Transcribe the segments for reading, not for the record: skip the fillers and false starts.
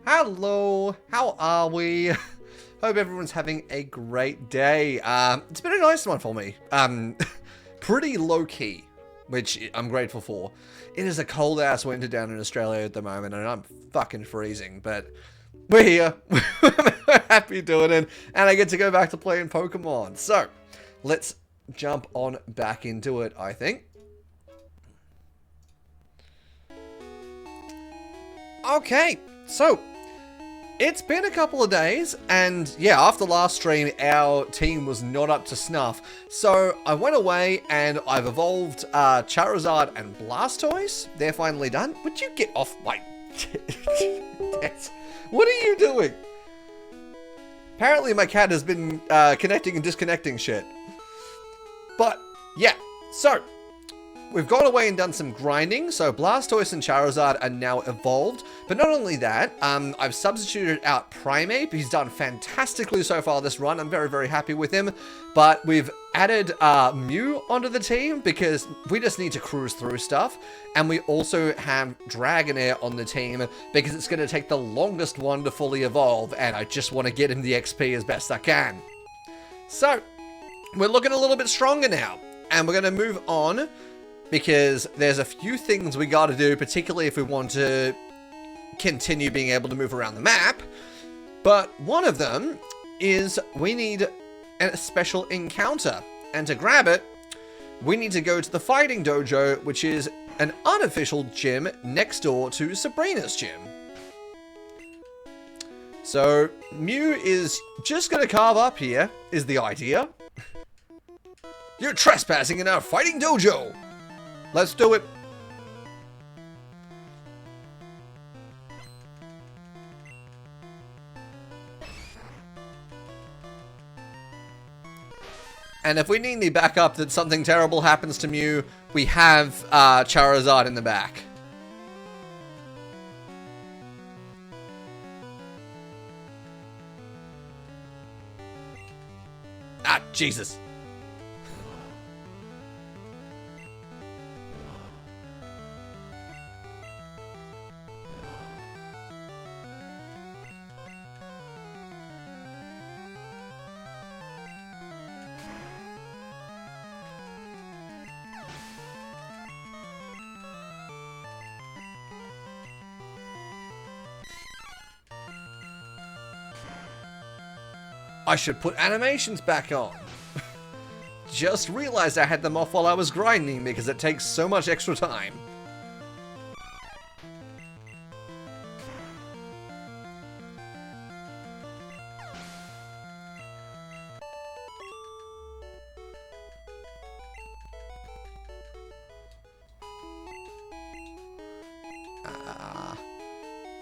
Hello, how are we? Hope everyone's having a great day. It's been a nice one for me. Pretty low-key, which I'm grateful for. It is a cold-ass winter down in Australia at the moment, and I'm fucking freezing, but we're here. We're happy doing it, and I get to go back to playing Pokemon. So, let's jump on back into it, I think. Okay, so it's been a couple of days, and yeah, after last stream, our team was not up to snuff. So I went away and I've evolved Charizard and Blastoise. They're finally done. Would you get off my... What are you doing? Apparently my cat has been connecting and disconnecting shit. But yeah, so we've gone away and done some grinding, so Blastoise and Charizard are now evolved. But not only that, I've substituted out Primeape. He's done fantastically so far this run. I'm very, very happy with him. But we've added Mew onto the team because we just need to cruise through stuff. And we also have Dragonair on the team because it's going to take the longest one to fully evolve. And I just want to get him the XP as best I can. So, we're looking a little bit stronger now. And we're going to move on, because there's a few things we got to do, particularly if we want to continue being able to move around the map. But one of them is we need a special encounter. And to grab it, we need to go to the fighting dojo, which is an unofficial gym next door to Sabrina's gym. So, Mew is just gonna carve up here, is the idea. You're trespassing in our fighting dojo! Let's do it. And if we need the backup that something terrible happens to Mew, we have Charizard in the back. Ah, Jesus. I should put animations back on. Just realized I had them off while I was grinding because it takes so much extra time.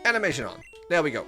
Animation on. There we go.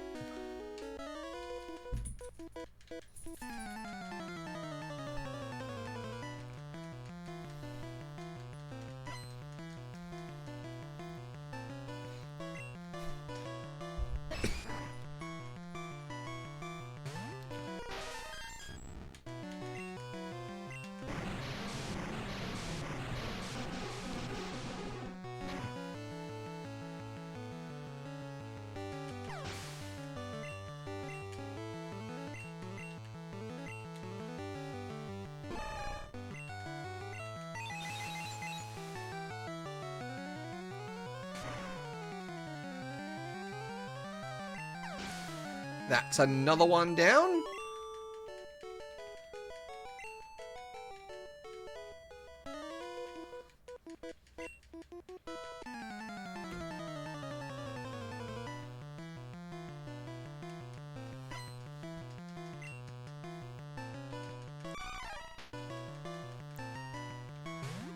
That's another one down.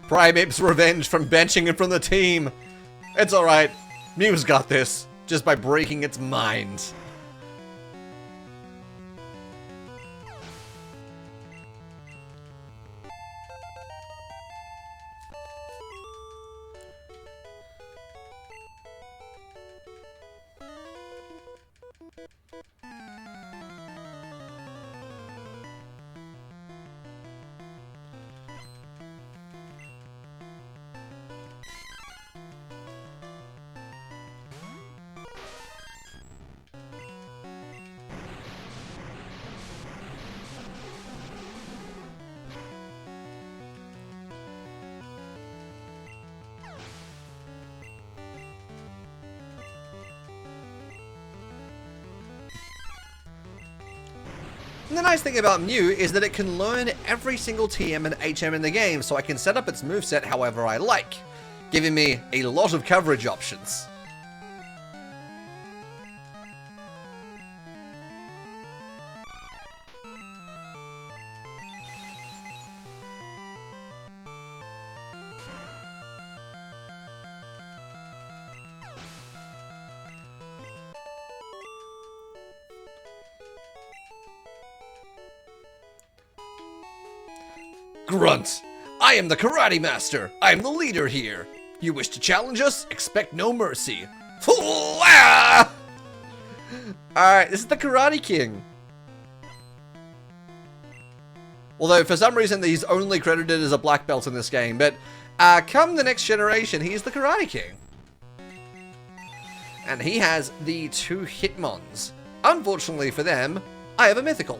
Primeape's revenge from benching him from the team. It's alright. Mew's got this, just by breaking its mind. And the nice thing about Mew is that it can learn every single TM and HM in the game, so I can set up its moveset however I like, giving me a lot of coverage options. Grunt! I am the Karate Master! I am the leader here! You wish to challenge us? Expect no mercy! Alright, this is the Karate King. Although, for some reason, he's only credited as a black belt in this game, but come the next generation, he's the Karate King. And he has the 2 Hitmons. Unfortunately for them, I have a mythical.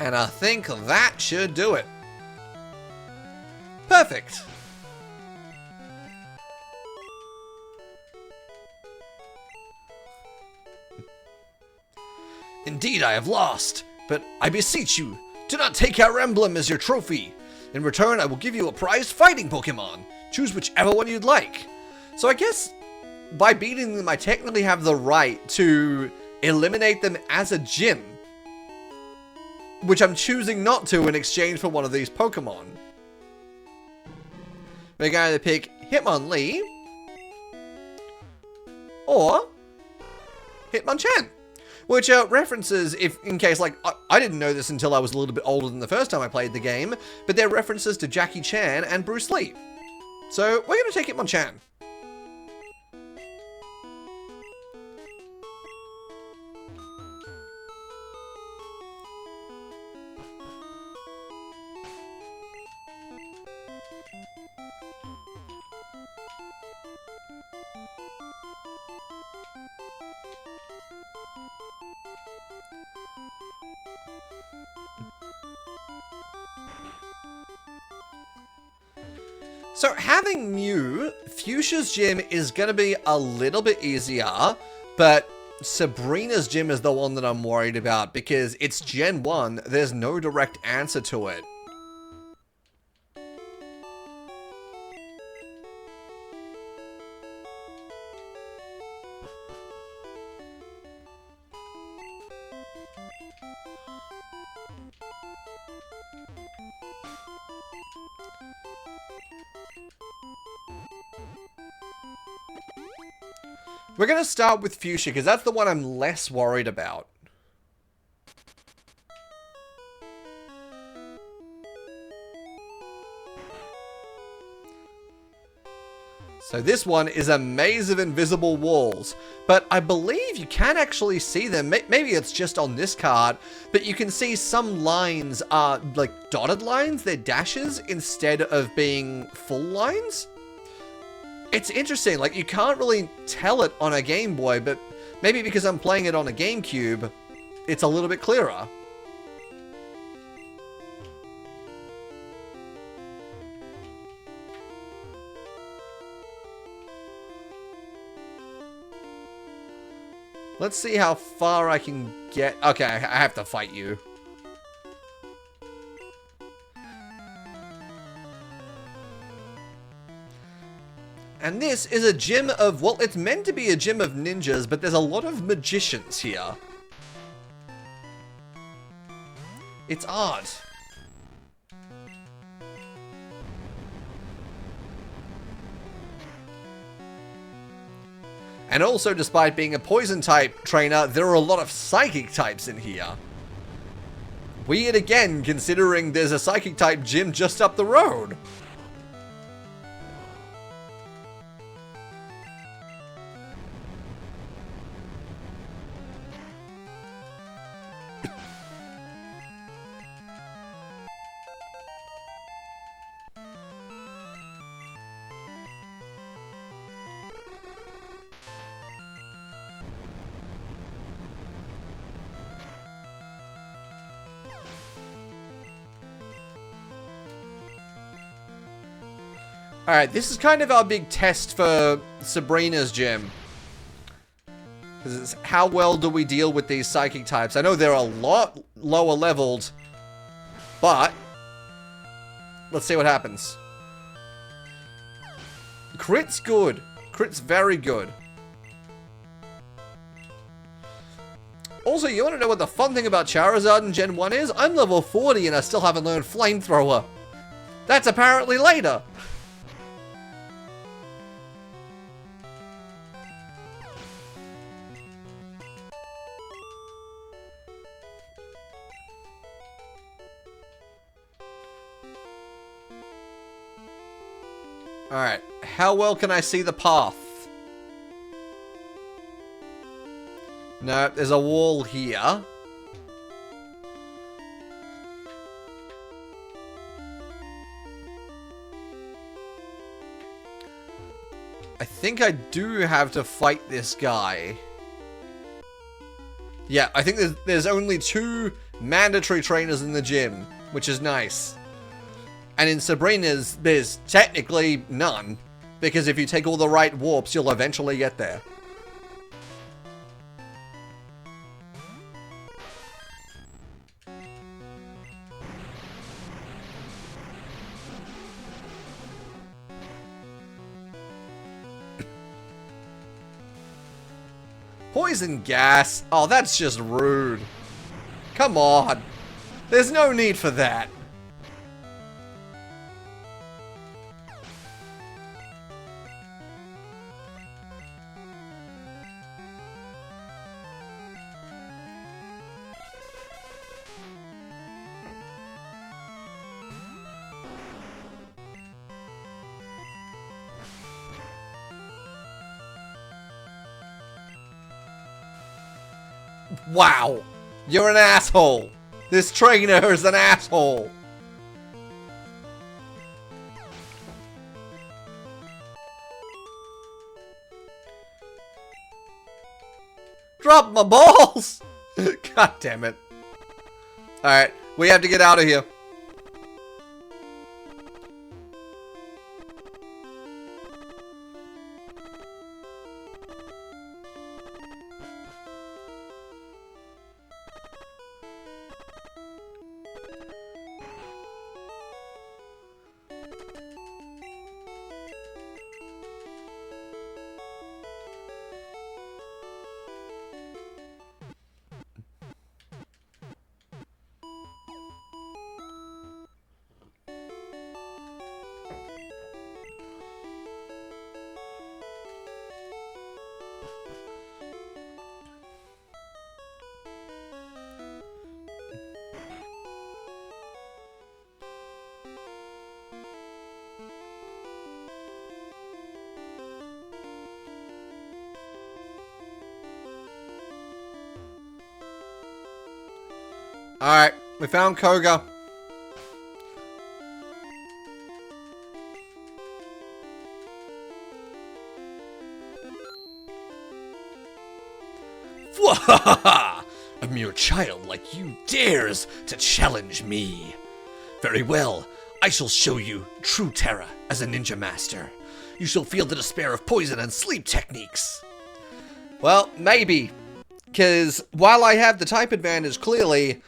And I think that should do it. Perfect. Indeed, I have lost, but I beseech you, do not take our emblem as your trophy. In return, I will give you a prized fighting Pokemon. Choose whichever one you'd like. So I guess by beating them, I technically have the right to eliminate them as a gym, which I'm choosing not to in exchange for one of these Pokemon. We're going to pick Hitmonlee or Hitmonchan, which references, if in case, like, I didn't know this until I was a little bit older than the first time I played the game, but they're references to Jackie Chan and Bruce Lee. So we're going to take Hitmonchan. So having Mew, Fuchsia's gym is going to be a little bit easier, but Sabrina's gym is the one that I'm worried about because it's Gen 1, there's no direct answer to it. We're going to start with Fuchsia, because that's the one I'm less worried about. So this one is a maze of invisible walls, but I believe you can actually see them. Maybe it's just on this card, but you can see some lines are like dotted lines, they're dashes instead of being full lines. It's interesting, like you can't really tell it on a Game Boy, but maybe because I'm playing it on a GameCube, it's a little bit clearer. Let's see how far I can get. Okay, I have to fight you. And this is a gym of, well, it's meant to be a gym of ninjas, but there's a lot of magicians here. It's odd. And also, despite being a poison type trainer, there are a lot of psychic types in here. Weird again, considering there's a psychic type gym just up the road. Alright, this is kind of our big test for Sabrina's gym. Because it's how well do we deal with these psychic types. I know they're a lot lower leveled, but let's see what happens. Crit's good. Crit's very good. Also, you want to know what the fun thing about Charizard in Gen 1 is? I'm level 40 and I still haven't learned Flamethrower. That's apparently later. Alright, how well can I see the path? No, there's a wall here. I think I do have to fight this guy. Yeah, I think there's only 2 mandatory trainers in the gym, which is nice. And in Sabrina's, there's technically none, because if you take all the right warps, you'll eventually get there. Poison gas? Oh, that's just rude. Come on. There's no need for that. Wow. You're an asshole. This trainer is an asshole. Drop my balls. God damn it. Alright, we have to get out of here. Alright, we found Koga. A mere child like you dares to challenge me. Very well, I shall show you true terror as a ninja master. You shall feel the despair of poison and sleep techniques. Well, maybe. Because while I have the type advantage clearly,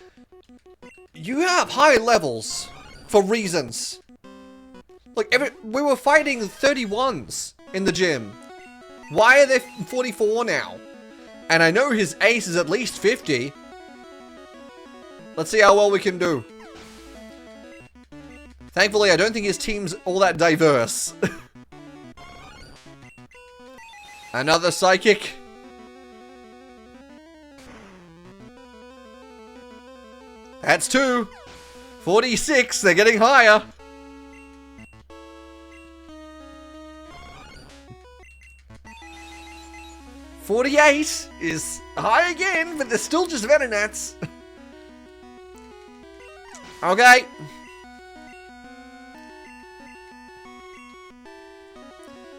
you have high levels for reasons. Like, we were fighting 31s in the gym. Why are there 44 now? And I know his ace is at least 50. Let's see how well we can do. Thankfully, I don't think his team's all that diverse. Another psychic. That's 2. 46, they're getting higher. $48 is high again, but they're still just Venonats. Okay.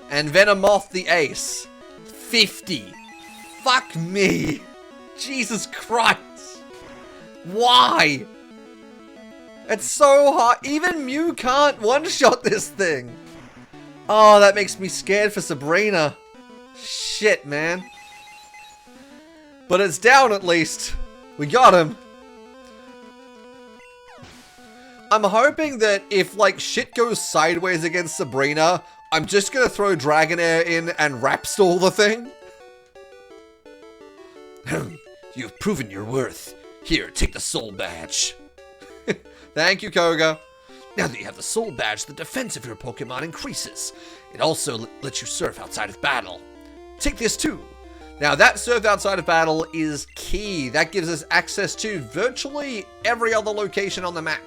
And Venomoth the ace. 50. Fuck me. Jesus Christ. Why? It's so hard. Even Mew can't one-shot this thing. Oh, that makes me scared for Sabrina. Shit, man. But it's down at least. We got him. I'm hoping that if, like, shit goes sideways against Sabrina, I'm just gonna throw Dragonair in and rap stall the thing. You've proven your worth. Here, take the soul badge. Thank you, Koga. Now that you have the soul badge, the defense of your Pokemon increases. It also lets you surf outside of battle. Take this too. Now that surf outside of battle is key. That gives us access to virtually every other location on the map.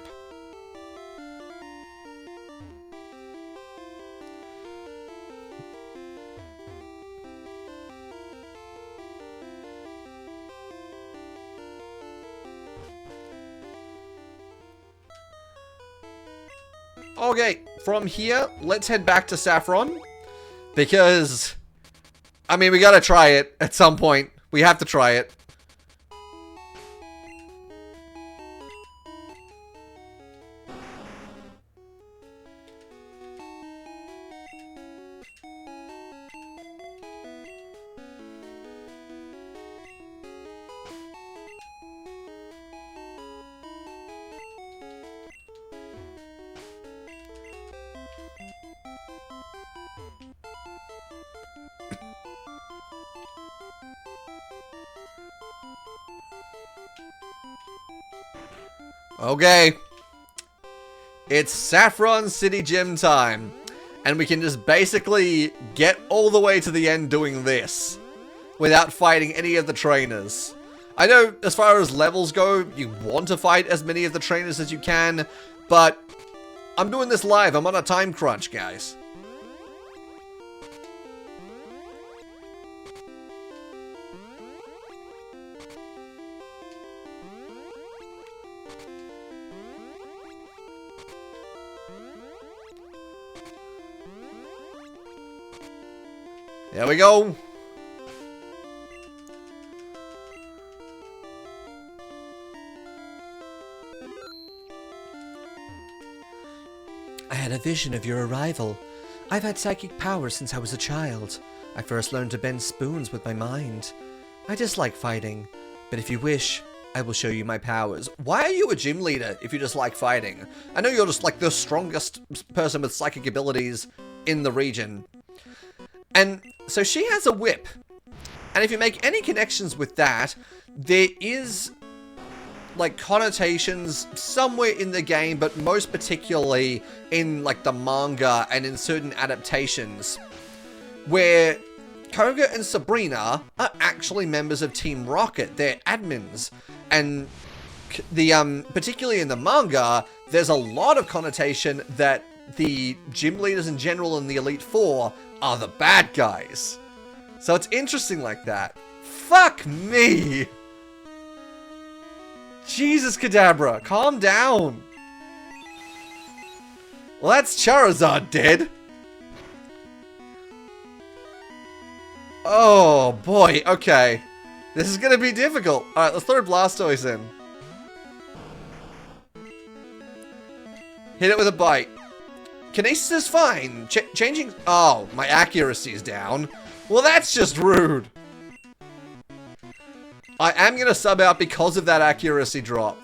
Okay, from here, let's head back to Saffron. Because, I mean, we gotta try it at some point. We have to try it. Okay. It's Saffron City Gym time. And we can just basically get all the way to the end doing this. Without fighting any of the trainers. I know, as far as levels go, you want to fight as many of the trainers as you can. But I'm doing this live. I'm on a time crunch, guys. There we go. I had a vision of your arrival. I've had psychic powers since I was a child. I first learned to bend spoons with my mind. I dislike fighting, but if you wish, I will show you my powers. Why are you a gym leader if you just like fighting? I know you're just like the strongest person with psychic abilities in the region. And so she has a whip. And if you make any connections with that, there is like connotations somewhere in the game, but most particularly in like the manga and in certain adaptations, where Koga and Sabrina are actually members of Team Rocket. They're admins. And the particularly in the manga, there's a lot of connotation that the gym leaders in general in the Elite Four are the bad guys. So it's interesting like that. Fuck me! Jesus Kadabra, calm down! Well, that's Charizard dead. Oh boy, okay. This is gonna be difficult. Alright, let's throw Blastoise in. Hit it with a bite. Kinesis is fine. Changing... Oh, my accuracy is down. Well, that's just rude. I am going to sub out because of that accuracy drop.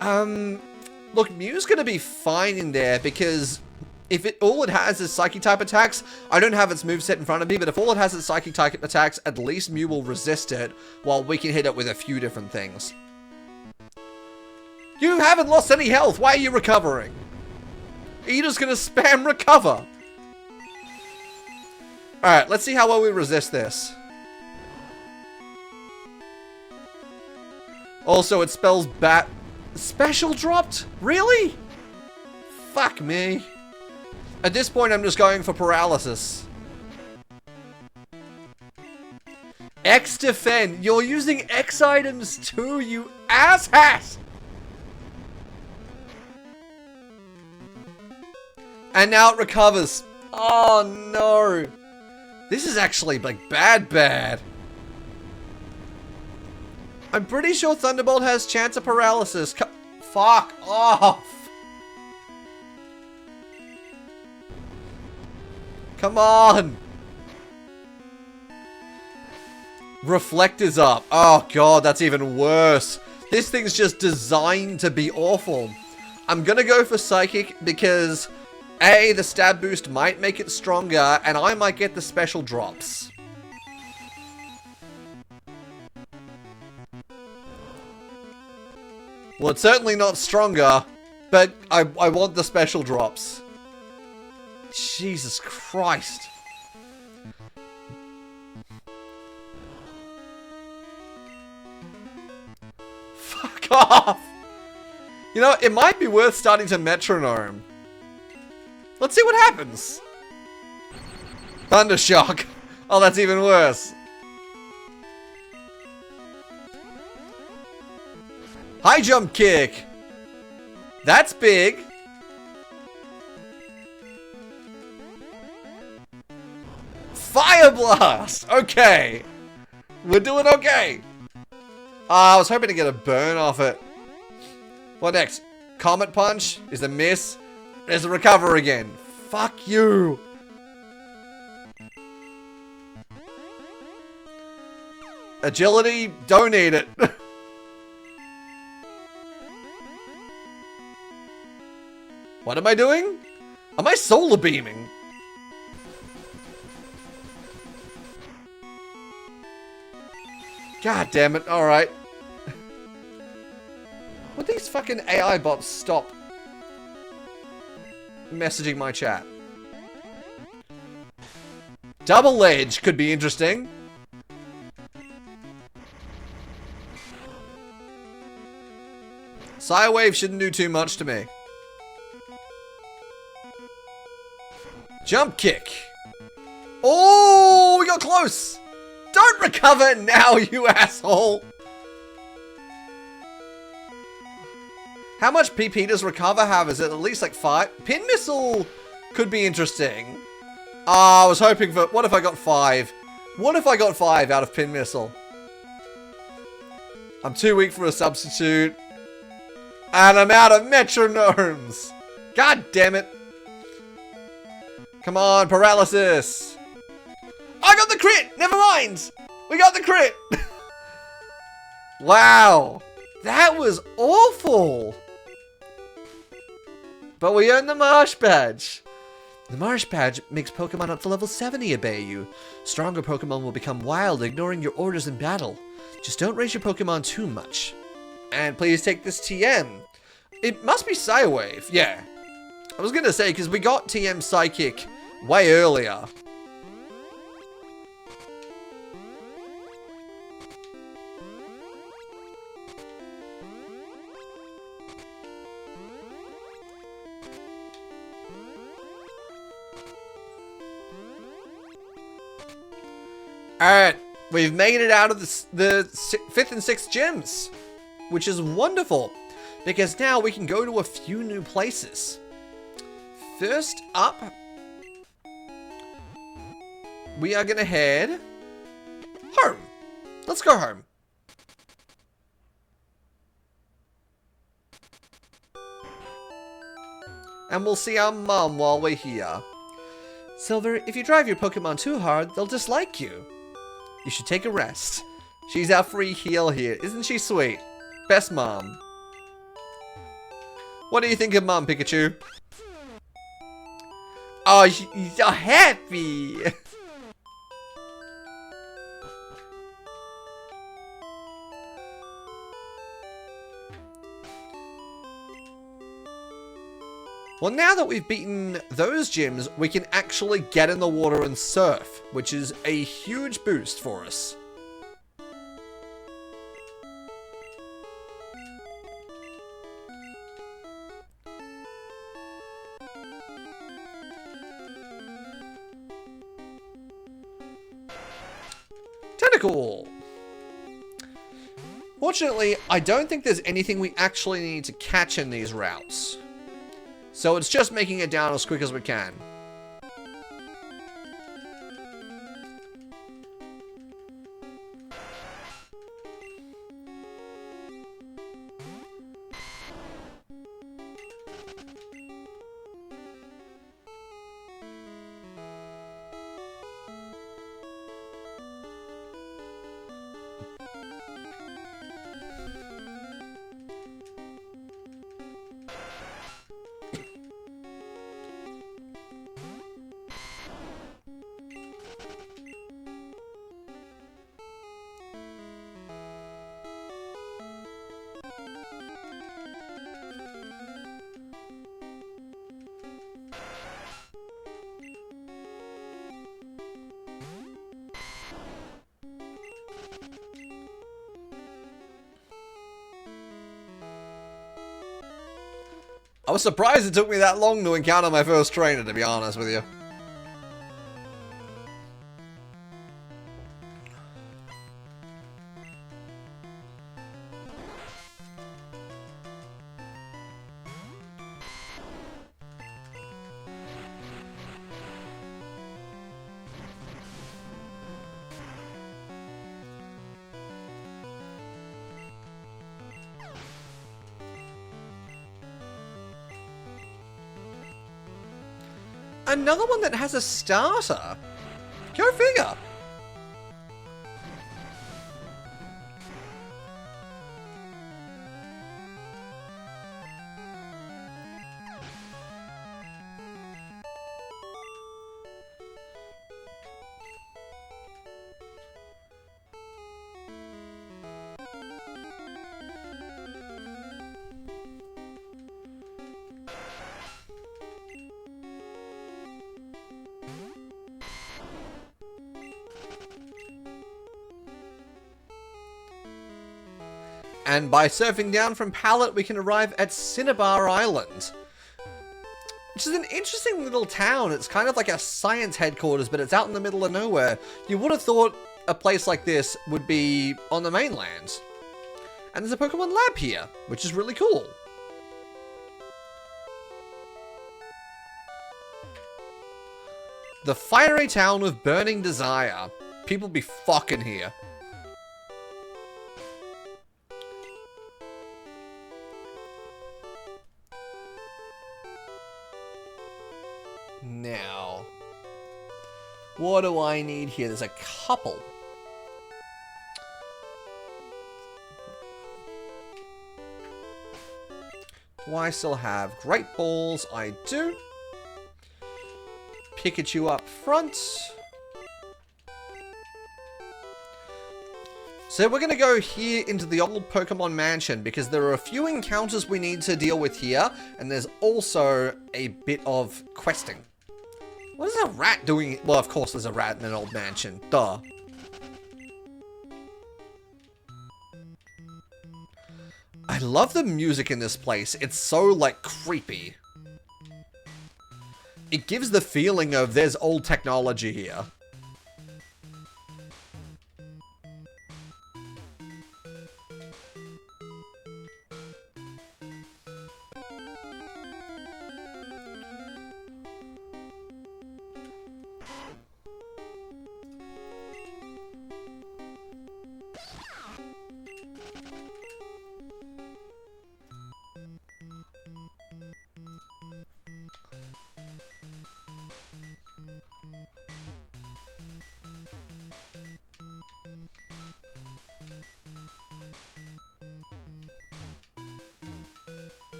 Look, Mew's going to be fine in there because if all it has is Psychic type attacks, I don't have its moveset in front of me, but if all it has is Psychic type attacks, at least Mew will resist it while we can hit it with a few different things. You haven't lost any health. Why are you recovering? Are you just going to spam recover? Alright, let's see how well we resist this. Also, it spells bat... Special dropped? Really? Fuck me. At this point, I'm just going for paralysis. X defend. You're using X items too, you asshat! And now it recovers. Oh no. This is actually like bad. I'm pretty sure Thunderbolt has chance of paralysis. Fuck off. Come on. Reflect is up. Oh god, that's even worse. This thing's just designed to be awful. I'm gonna go for Psychic because A, the stab boost might make it stronger, and I might get the special drops. Well, it's certainly not stronger, but I want the special drops. Jesus Christ. Fuck off! You know, it might be worth starting to metronome. Let's see what happens. Thundershock. Oh, that's even worse. High jump kick. That's big. Fire blast. Okay. We're doing okay. I was hoping to get a burn off it. What next? Comet punch is a miss. There's a recover again. Fuck you. Agility, don't need it. What am I doing? Am I solar beaming? God damn it. Alright. Would these fucking AI bots stop messaging my chat? Double Edge could be interesting. Psywave shouldn't do too much to me. Jump kick. Oh, we got close. Don't recover now, you asshole. How much PP does recover have? Is it at least like 5? Pin missile could be interesting. Ah, I was hoping for... What if I got 5? What if I got 5 out of pin missile? I'm too weak for a substitute. And I'm out of metronomes. God damn it. Come on, paralysis. I got the crit. Never mind. We got the crit. Wow. That was awful. But we earned the Marsh Badge. The Marsh Badge makes Pokemon up to level 70 obey you. Stronger Pokemon will become wild, ignoring your orders in battle. Just don't raise your Pokemon too much. And please take this TM. It must be Psywave. Yeah. I was going to say, because we got TM Psychic way earlier. Alright, we've made it out of the 5th and 6th gyms, which is wonderful, because now we can go to a few new places. First up, we are going to head home. Let's go home. And we'll see our mom while we're here. Silver, if you drive your Pokemon too hard, they'll dislike you. You should take a rest. She's our free heal here. Isn't she sweet? Best mom. What do you think of Mom, Pikachu? Oh, she's so happy. Well, now that we've beaten those gyms, we can actually get in the water and surf, which is a huge boost for us. Tentacle! Fortunately, I don't think there's anything we actually need to catch in these routes. So it's just making it down as quick as we can. I was surprised it took me that long to encounter my first trainer, to be honest with you. Another one that has a starter. Go figure. And by surfing down from Pallet, we can arrive at Cinnabar Island, which is an interesting little town. It's kind of like a science headquarters, but it's out in the middle of nowhere. You would have thought a place like this would be on the mainland. And there's a Pokemon lab here, which is really cool. The fiery town of Burning Desire. People be fucking here. Now, what do I need here? There's a couple. Do I still have Great Balls? I do. Pikachu up front. So we're going to go here into the old Pokemon Mansion because there are a few encounters we need to deal with here, and there's also a bit of questing. What is a rat doing? Well, of course there's a rat in an old mansion. Duh. I love the music in this place. It's so, like, creepy. It gives the feeling of there's old technology here.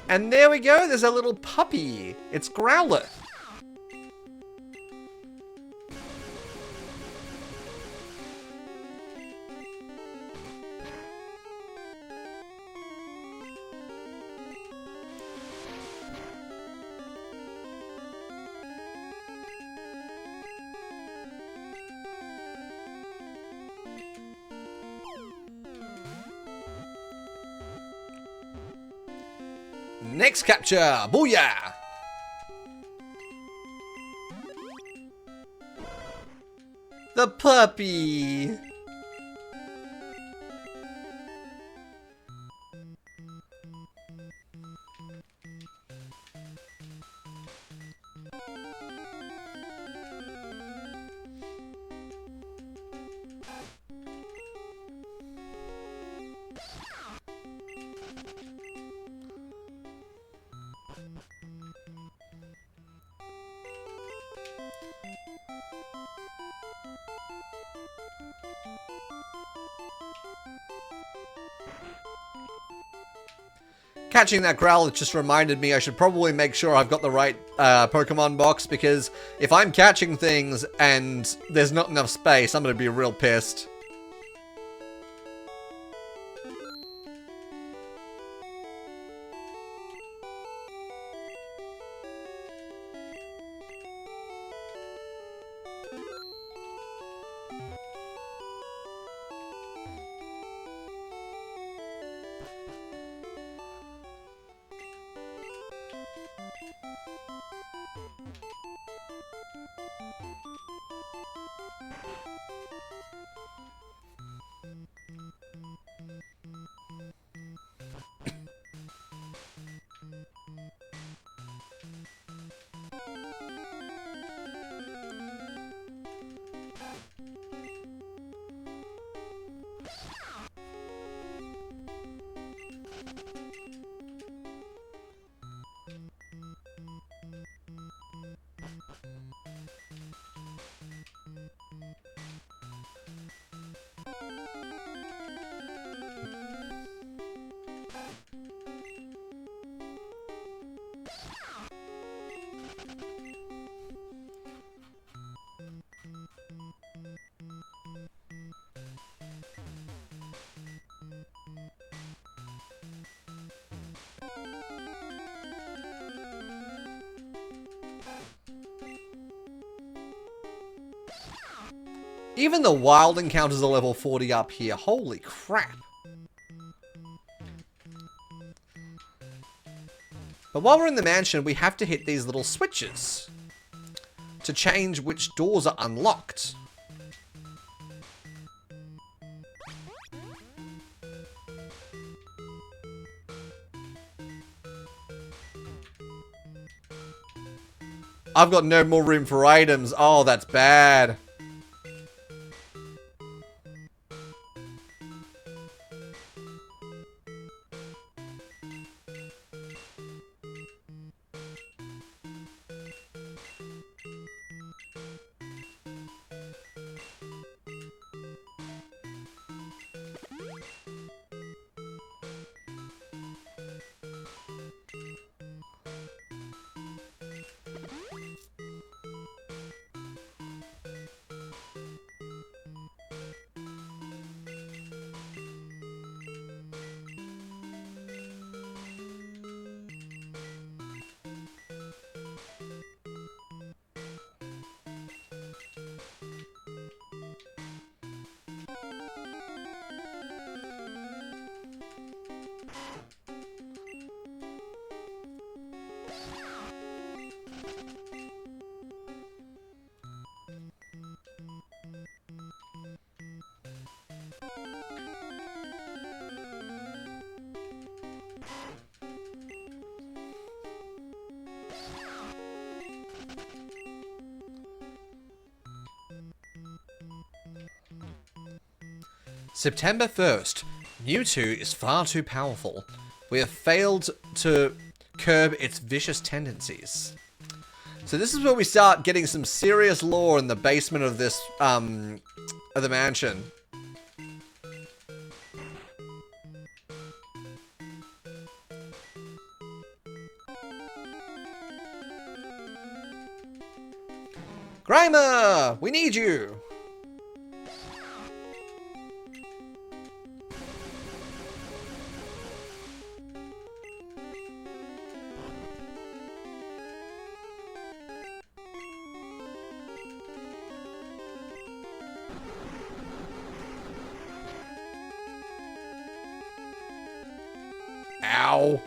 And there we go, there's a little puppy. It's Growlithe. Next capture! Booyah! The puppy! Catching that Growlithe just reminded me I should probably make sure I've got the right Pokemon box, because if I'm catching things and there's not enough space, I'm going to be real pissed. Even the wild encounters are level 40 up here. Holy crap. But while we're in the mansion, we have to hit these little switches to change which doors are unlocked. I've got no more room for items. Oh, that's bad. September 1st. Mewtwo is far too powerful. We have failed to curb its vicious tendencies. So this is where we start getting some serious lore in the basement of this, of the mansion. Grimer! We need you! Ow.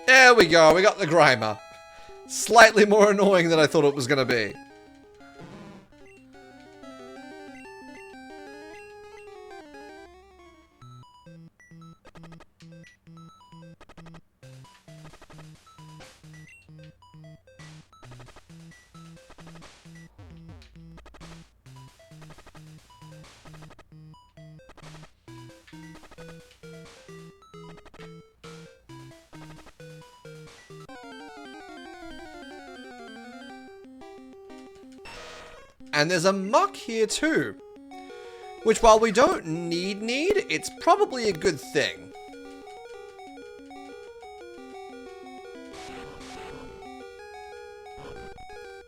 There we go, we got the Grimer. Slightly more annoying than I thought it was going to be. And there's a muck here too. Which, while we don't need, it's probably a good thing.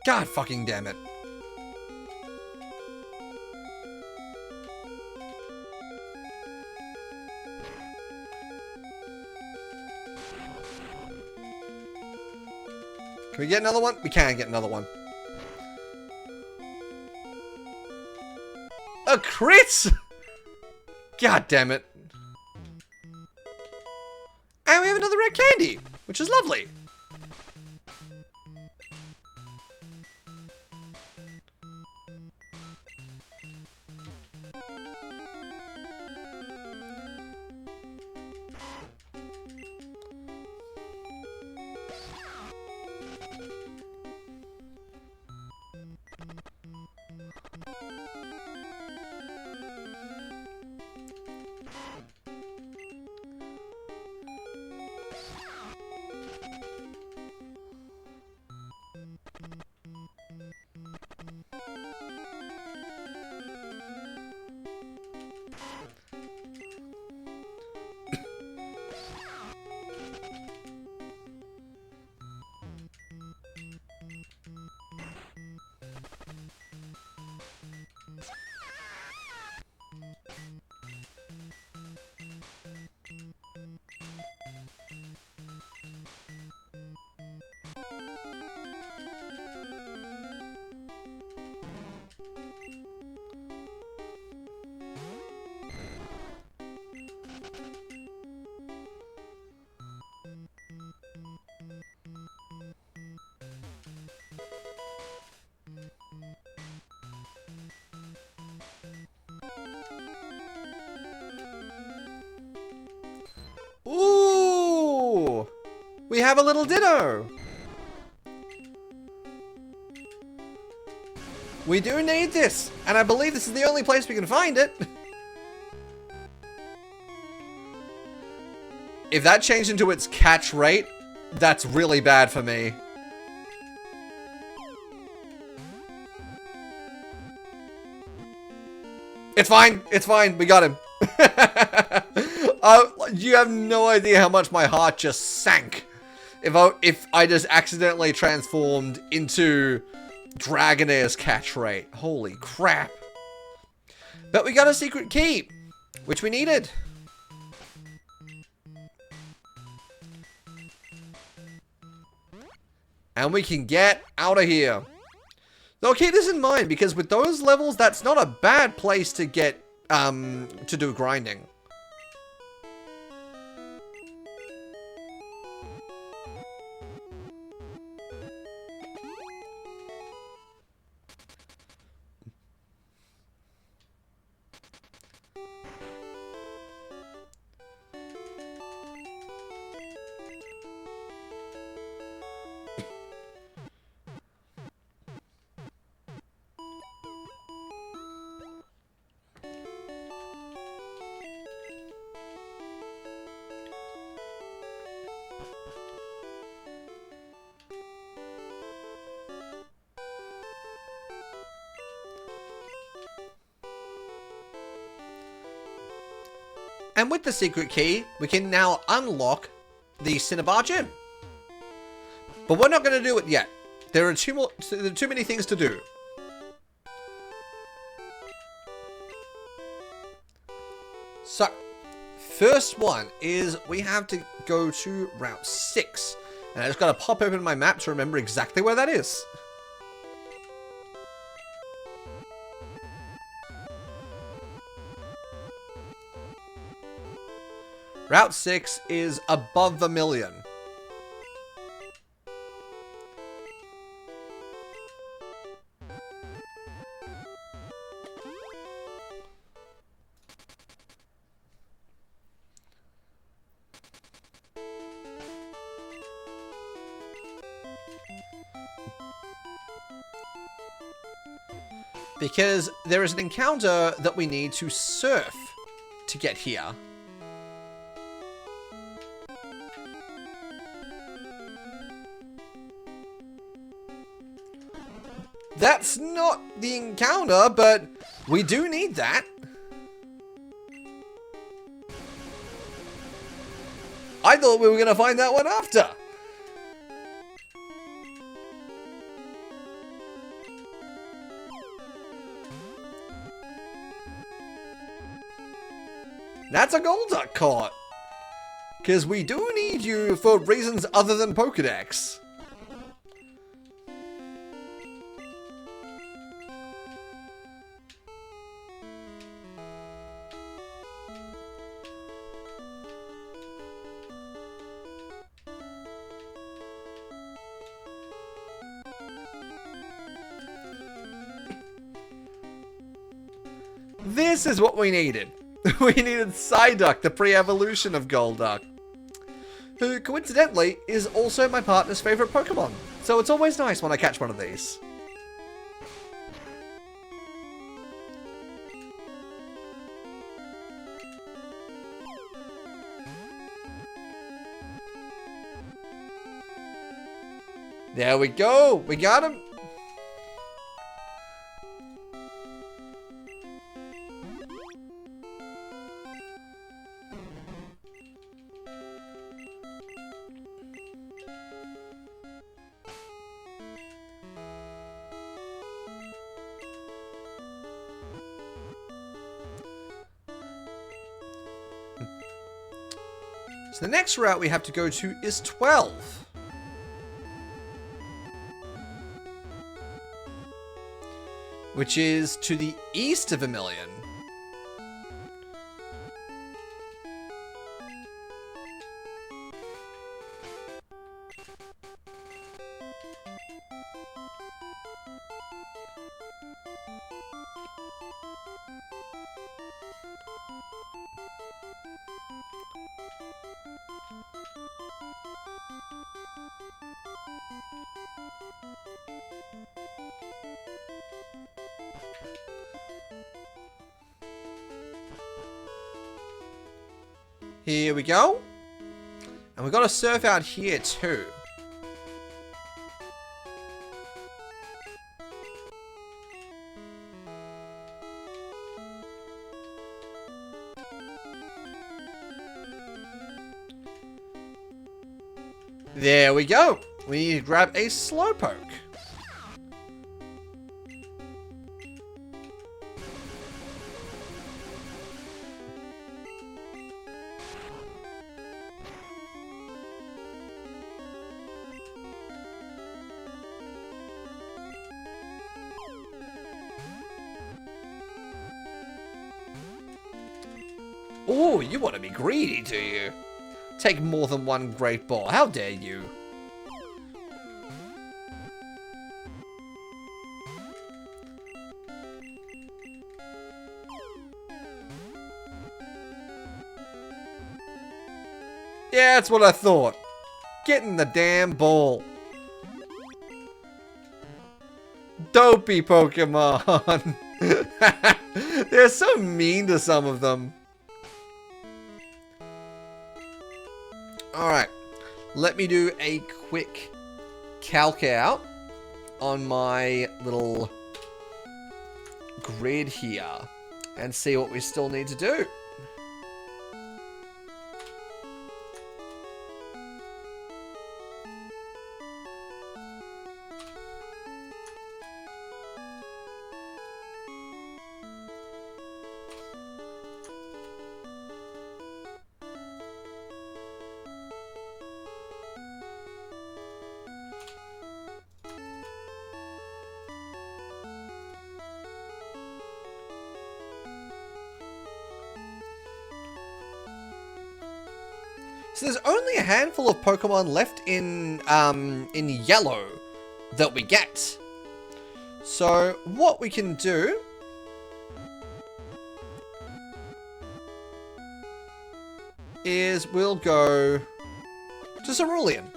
God fucking damn it. Can we get another one? We can get another one. A crit! God damn it. And we have another red candy, which is lovely. We have a little ditto. We do need this, and I believe this is the only place we can find it. If that changed into its catch rate, that's really bad for me. It's fine. It's fine. We got him. You have no idea how much my heart just sank if I just accidentally transformed into Dragonair's catch rate. Holy crap. But we got a secret key, which we needed. And we can get out of here. Now keep this in mind, because with those levels, that's not a bad place to get, to do grinding. And with the secret key, we can now unlock the Cinnabar Gym. But we're not going to do it yet. There are too many things to do. So, first one is we have to go to Route 6. And I just got to pop open my map to remember exactly where that is. Route 6 is above Vermilion. Because there is an encounter that we need to surf to get here. That's not the encounter, but we do need that. I thought we were going to find that one after. That's a Golduck caught. Because we do need you for reasons other than Pokedex. This is what we needed. We needed Psyduck, the pre-evolution of Golduck, who coincidentally is also my partner's favorite Pokemon. So it's always nice when I catch one of these. There we go. We got him. So the next route we have to go to is 12. Which is to the east of Vermilion. Here we go. And we've got to surf out here too. There we go. We need to grab a Slowpoke. Oh, you want to be greedy, do you? Take more than one great ball. How dare you? Yeah, that's what I thought. Get in the damn ball. Dopey Pokemon. They're so mean to some of them. Alright, let me do a quick calc out on my little grid here and see what we still need to do. So there's only a handful of Pokemon left in Yellow that we get. So what we can do is we'll go to Cerulean.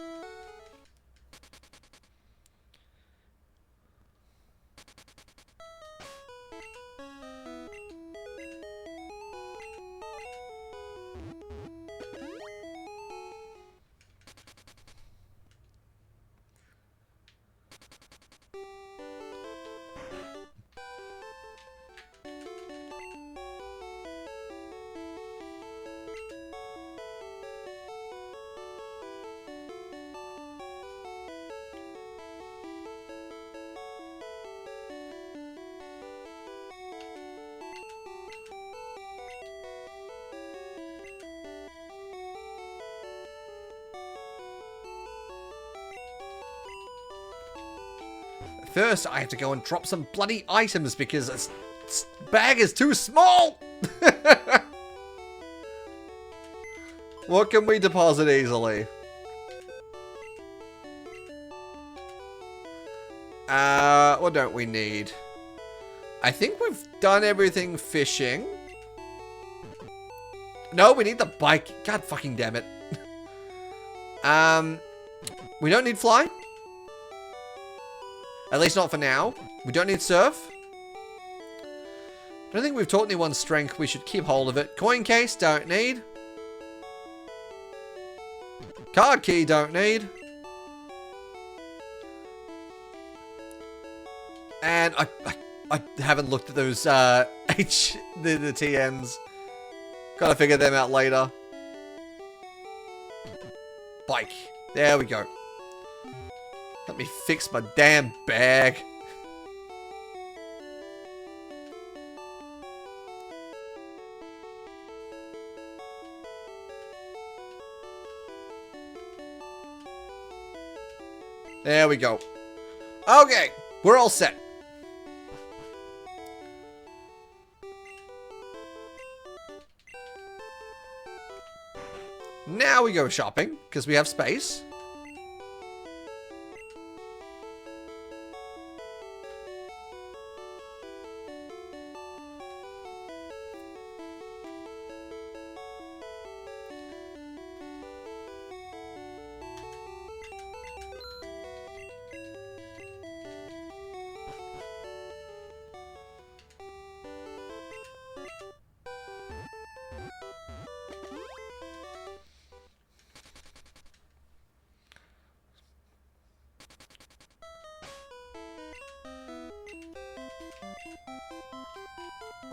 First, I have to go and drop some bloody items because this bag is too small. What can we deposit easily? What don't we need? I think we've done everything fishing. No, we need the bike. God fucking damn it. We don't need fly. At least not for now. We don't need surf. I don't think we've taught anyone strength. We should keep hold of it. Coin case, don't need. Card key, don't need. And I haven't looked at those the TMs. Gotta figure them out later. Bike. There we go. Let me fix my damn bag. There we go. Okay, we're all set. Now we go shopping, because we have space.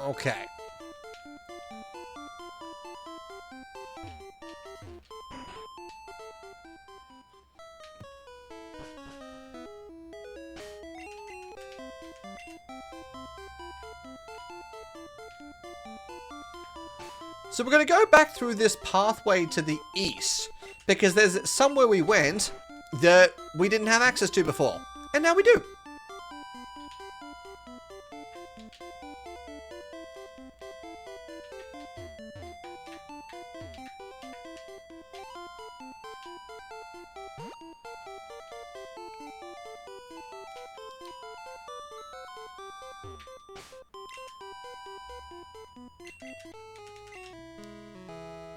Okay. So we're going to go back through this pathway to the east, because there's somewhere we went that we didn't have access to before, and now we do.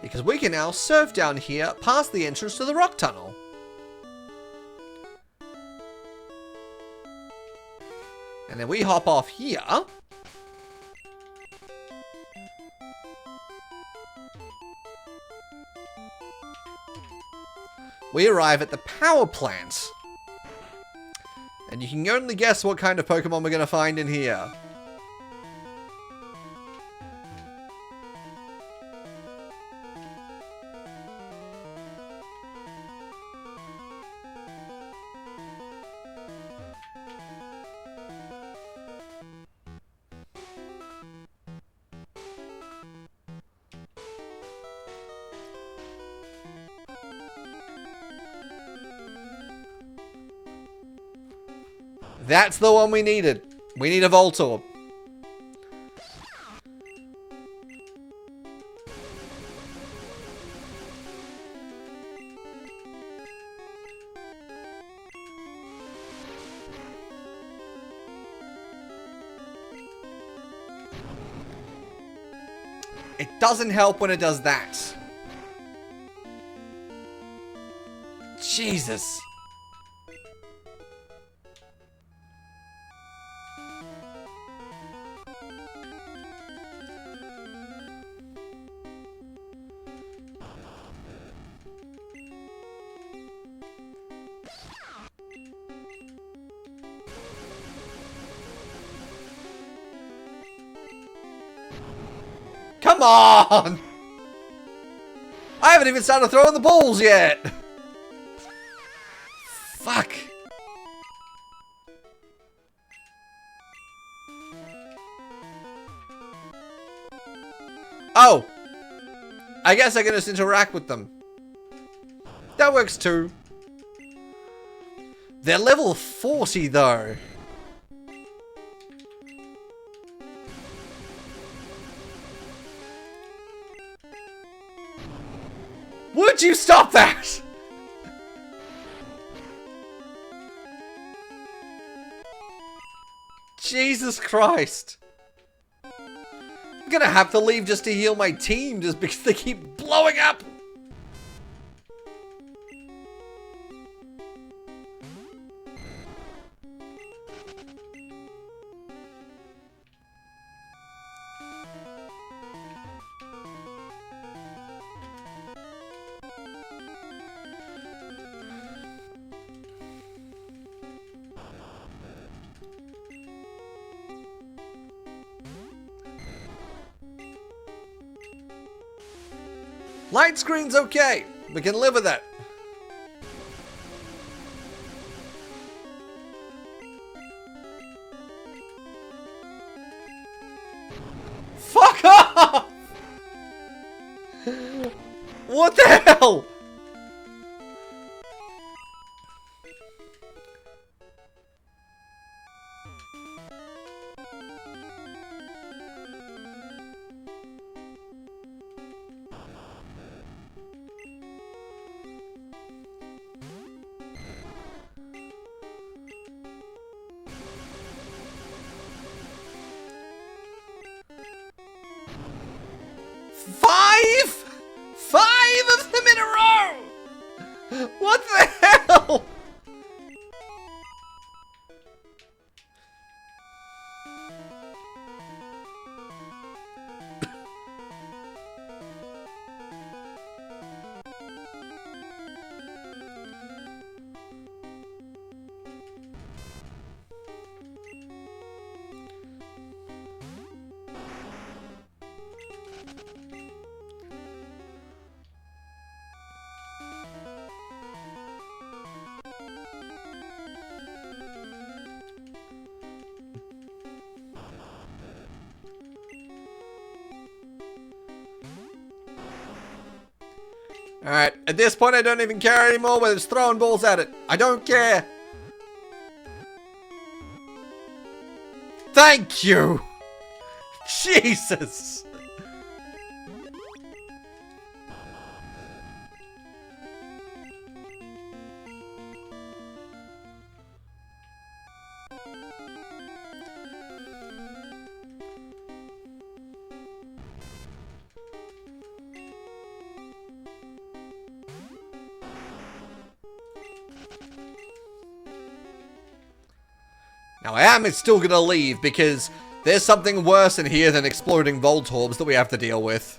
Because we can now surf down here past the entrance to the rock tunnel. And then we hop off here. We arrive at the power plant. And you can only guess what kind of Pokemon we're going to find in here. That's the one we needed. We need a Voltorb. It doesn't help when it does that. Jesus. Come on! I haven't even started throwing the balls yet! Fuck! Oh! I guess I can just interact with them. That works too. They're level 40 though. Would you stop that? Jesus Christ. I'm gonna have to leave just to heal my team just because they keep blowing up. Light screen's okay. We can live with that. Fuck off! What the hell? Five of them in a row! What the hell? Alright, at this point I don't even care anymore whether it's throwing balls at it. I don't care. Thank you! Jesus! Now I am still gonna leave because there's something worse in here than exploding Voltorbs that we have to deal with.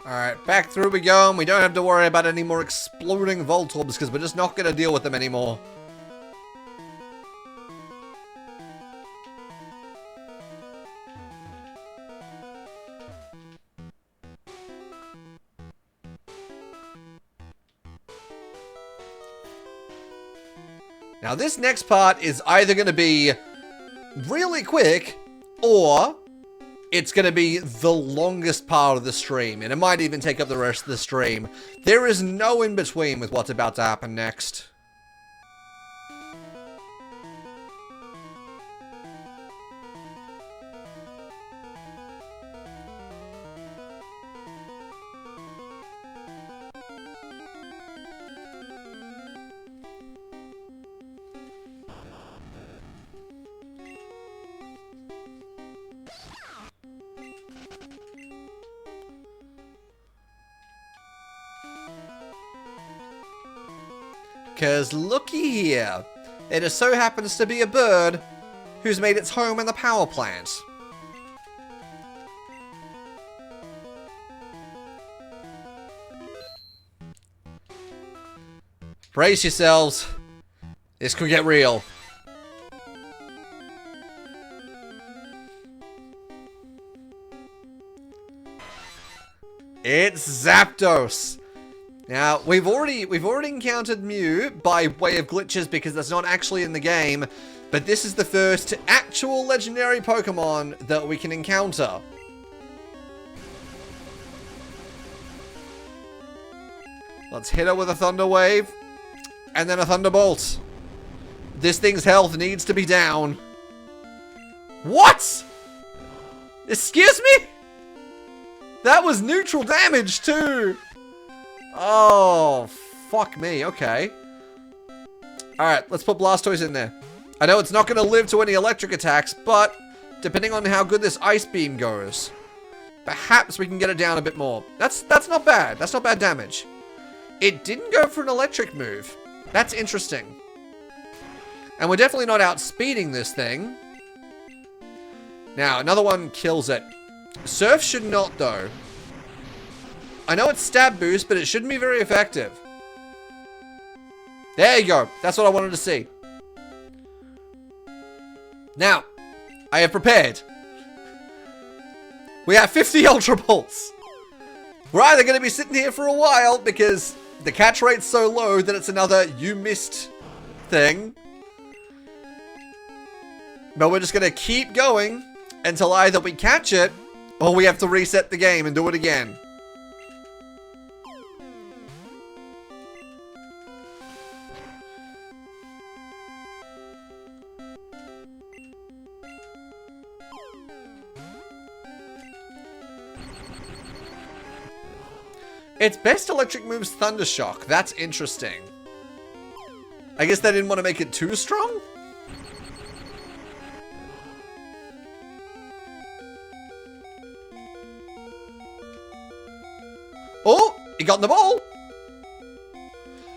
Alright, back through we go, and we don't have to worry about any more exploding Voltorbs, because we're just not going to deal with them anymore. Now this next part is either going to be really quick, or it's going to be the longest part of the stream, and it might even take up the rest of the stream. There is no in-between with what's about to happen next. Because looky here, it just so happens to be a bird who's made its home in the power plant. Brace yourselves. This could get real. It's Zapdos. Now, we've already encountered Mew by way of glitches because that's not actually in the game, but this is the first actual legendary Pokemon that we can encounter. Let's hit her with a Thunder Wave, and then a Thunderbolt. This thing's health needs to be down. What? Excuse me? That was neutral damage too. Oh, fuck me. Okay. Alright, let's put Blastoise in there. I know it's not going to live to any electric attacks, but depending on how good this Ice Beam goes, perhaps we can get it down a bit more. That's not bad. That's not bad damage. It didn't go for an electric move. That's interesting. And we're definitely not outspeeding this thing. Now, another one kills it. Surf should not, though. I know it's stab boost, but it shouldn't be very effective. There you go. That's what I wanted to see. Now, I have prepared. We have 50 Ultra Balls. We're either going to be sitting here for a while because the catch rate's so low that it's another you missed thing. But we're just going to keep going until either we catch it or we have to reset the game and do it again. Its best electric move's Thunder Shock. That's interesting. I guess they didn't want to make it too strong? Oh, he got in the ball.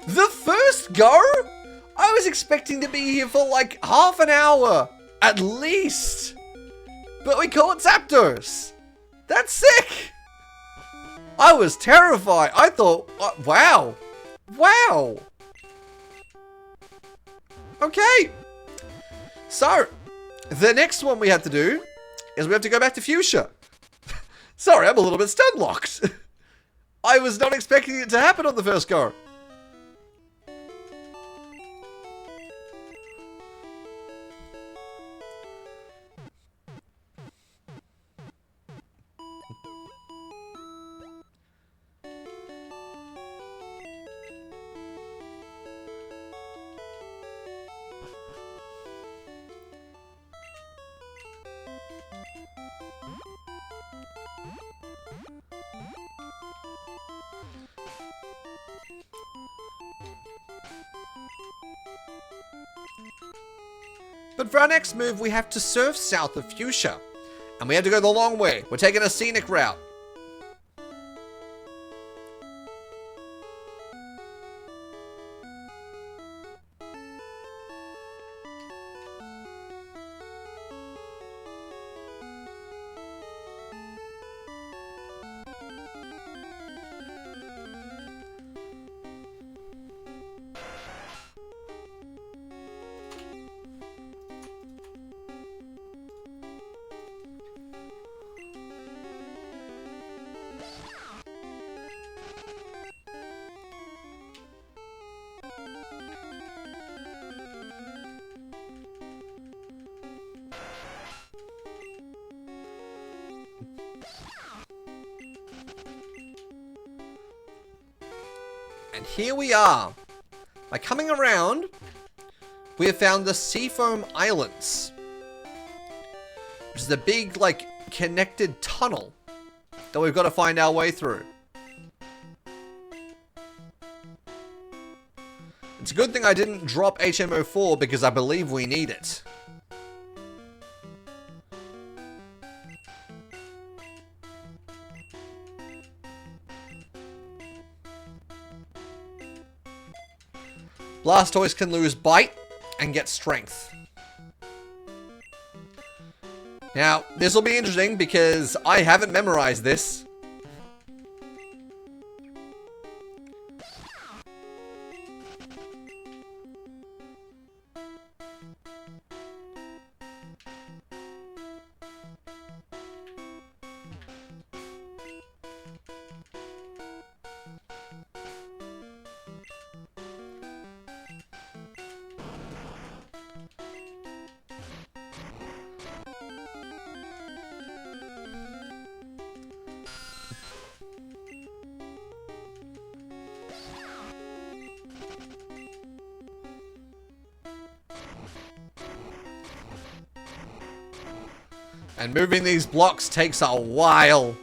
The first go? I was expecting to be here for like half an hour, at least. But we caught Zapdos. That's sick. I was terrified. I thought, wow. Wow. Okay. So, the next one we have to do is we have to go back to Fuchsia. Sorry, I'm a little bit stun-locked. I was not expecting it to happen on the first go. But for our next move, we have to surf south of Fuchsia. And we have to go the long way. We're taking a scenic route. And here we are. By coming around, we have found the Seafoam Islands. Which is the big, like, connected tunnel that we've got to find our way through. It's a good thing I didn't drop HMO4 because I believe we need it. Blastoise can lose Bite and get Strength. Now, this will be interesting because I haven't memorized this. And moving these blocks takes a while.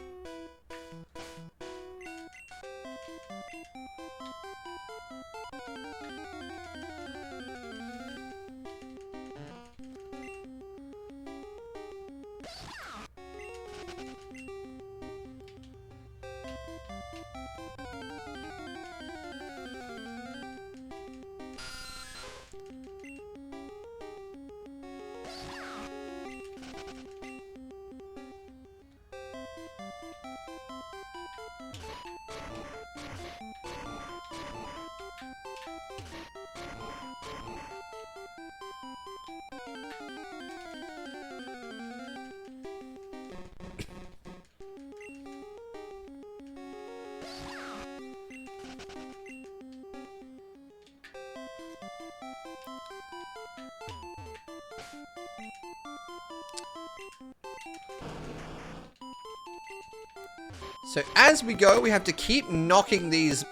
So as we go, we have to keep knocking these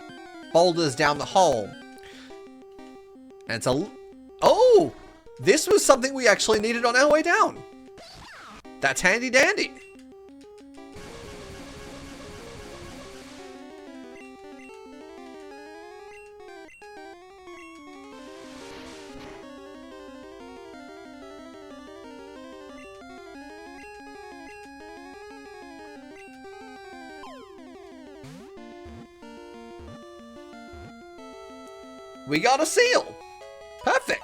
boulders down the hole. And it's a... Oh! This was something we actually needed on our way down. That's handy dandy. We got a seal. Perfect.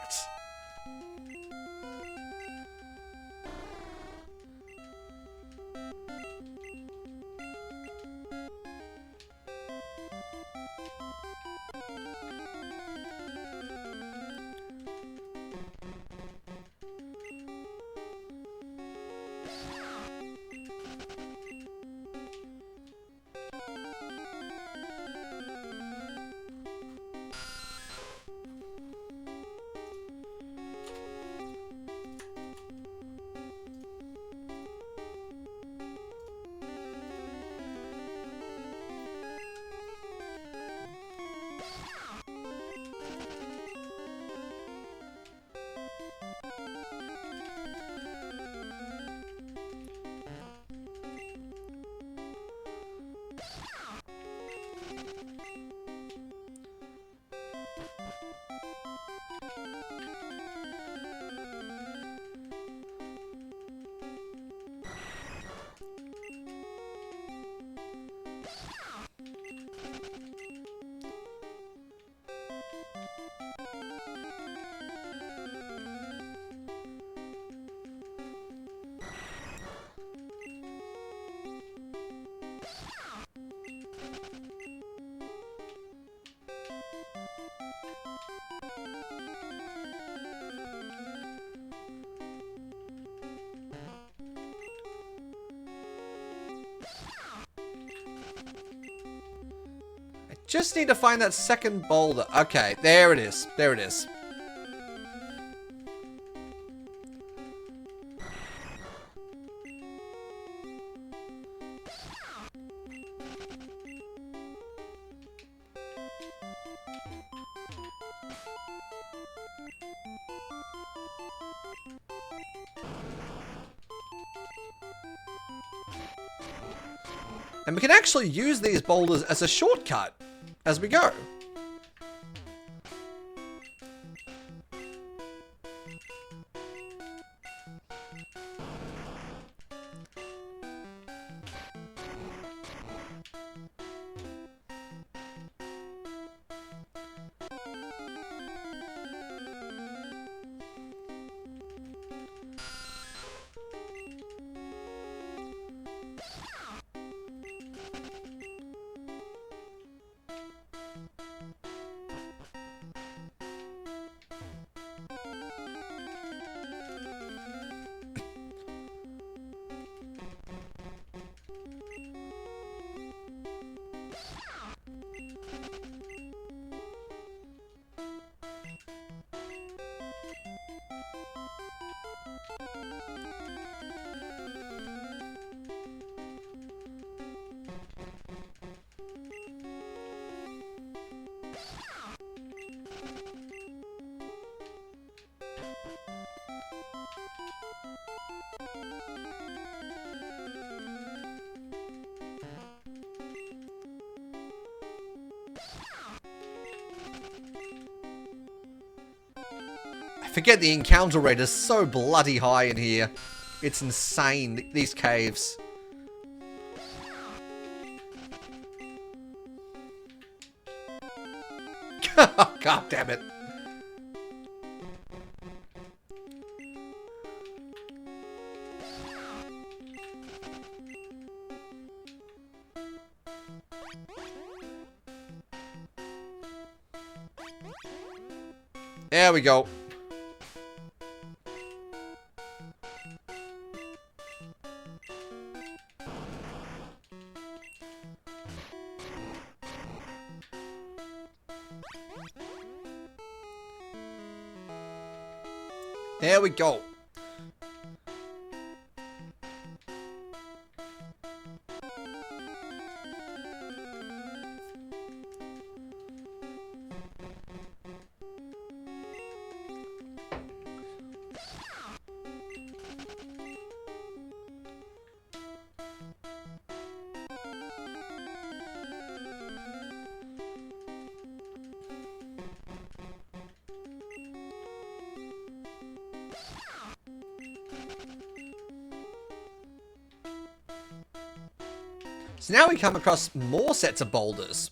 Just need to find that second boulder. Okay, there it is. There it is. And we can actually use these boulders as a shortcut as we go. I forget the encounter rate is so bloody high in here. It's insane, these caves. God damn it. There we go. There we go. So now we come across more sets of boulders.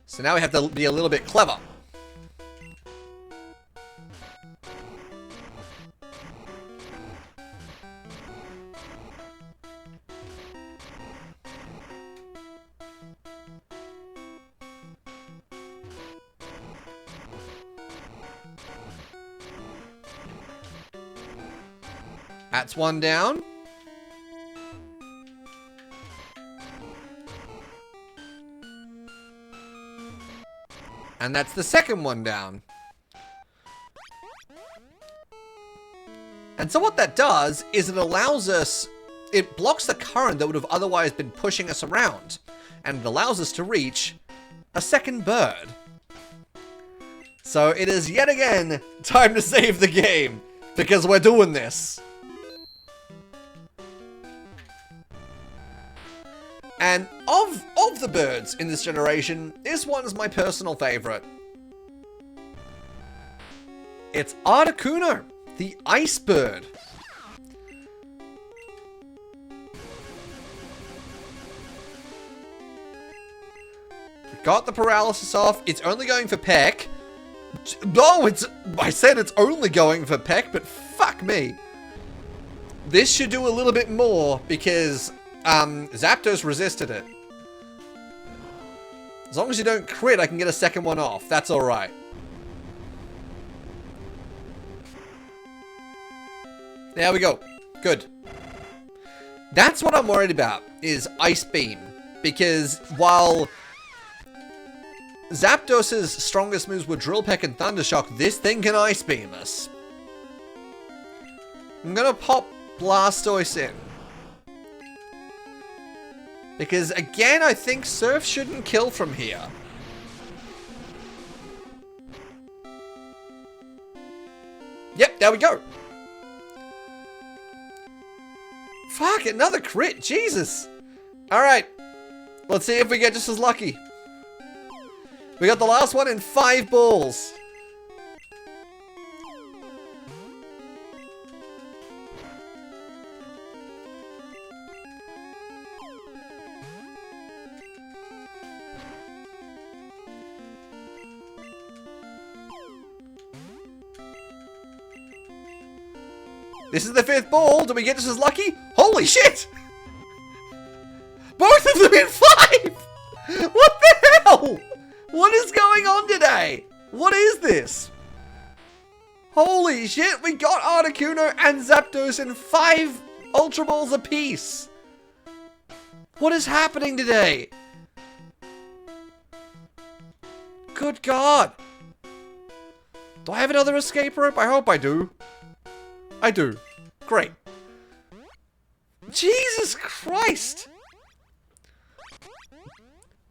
So now we have to be a little bit clever. That's one down. And that's the second one down. And so what that does is it allows us, it blocks the current that would have otherwise been pushing us around. And it allows us to reach a second bird. So it is yet again time to save the game, because we're doing this. And of the birds in this generation, this one's my personal favorite. It's Articuno, the ice bird. Got the paralysis off. It's only going for peck. No, I said it's only going for peck, but fuck me. This should do a little bit more because Zapdos resisted it. As long as you don't crit, I can get a second one off. That's alright. There we go. Good. That's what I'm worried about, is Ice Beam. Because while Zapdos' strongest moves were Drill Peck and Thunder Shock, this thing can Ice Beam us. I'm gonna pop Blastoise in. Because, again, I think Surf shouldn't kill from here. Yep, there we go. Fuck, another crit. Jesus. Alright. Let's see if we get just as lucky. We got the last one in 5 balls. This is the 5th ball. Do we get just as lucky? Holy shit! Both of them in 5! What the hell? What is going on today? What is this? Holy shit, we got Articuno and Zapdos in 5 Ultra Balls apiece. What is happening today? Good God. Do I have another escape rope? I hope I do. I do. Great. Jesus Christ!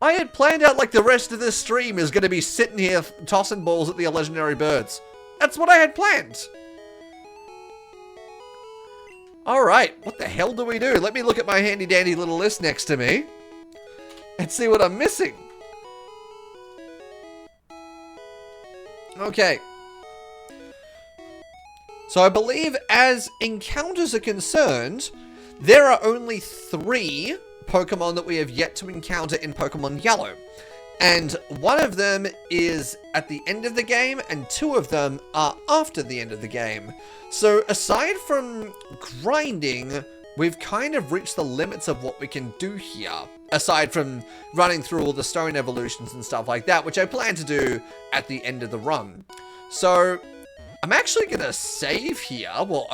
I had planned out like the rest of this stream is going to be sitting here tossing balls at the legendary birds. That's what I had planned. Alright, what the hell do we do? Let me look at my handy dandy little list next to me and see what I'm missing. Okay. So I believe as encounters are concerned, there are only 3 Pokemon that we have yet to encounter in Pokemon Yellow. And one of them is at the end of the game, and 2 of them are after the end of the game. So aside from grinding, we've kind of reached the limits of what we can do here. Aside from running through all the stone evolutions and stuff like that, which I plan to do at the end of the run. So I'm actually going to save here. Well,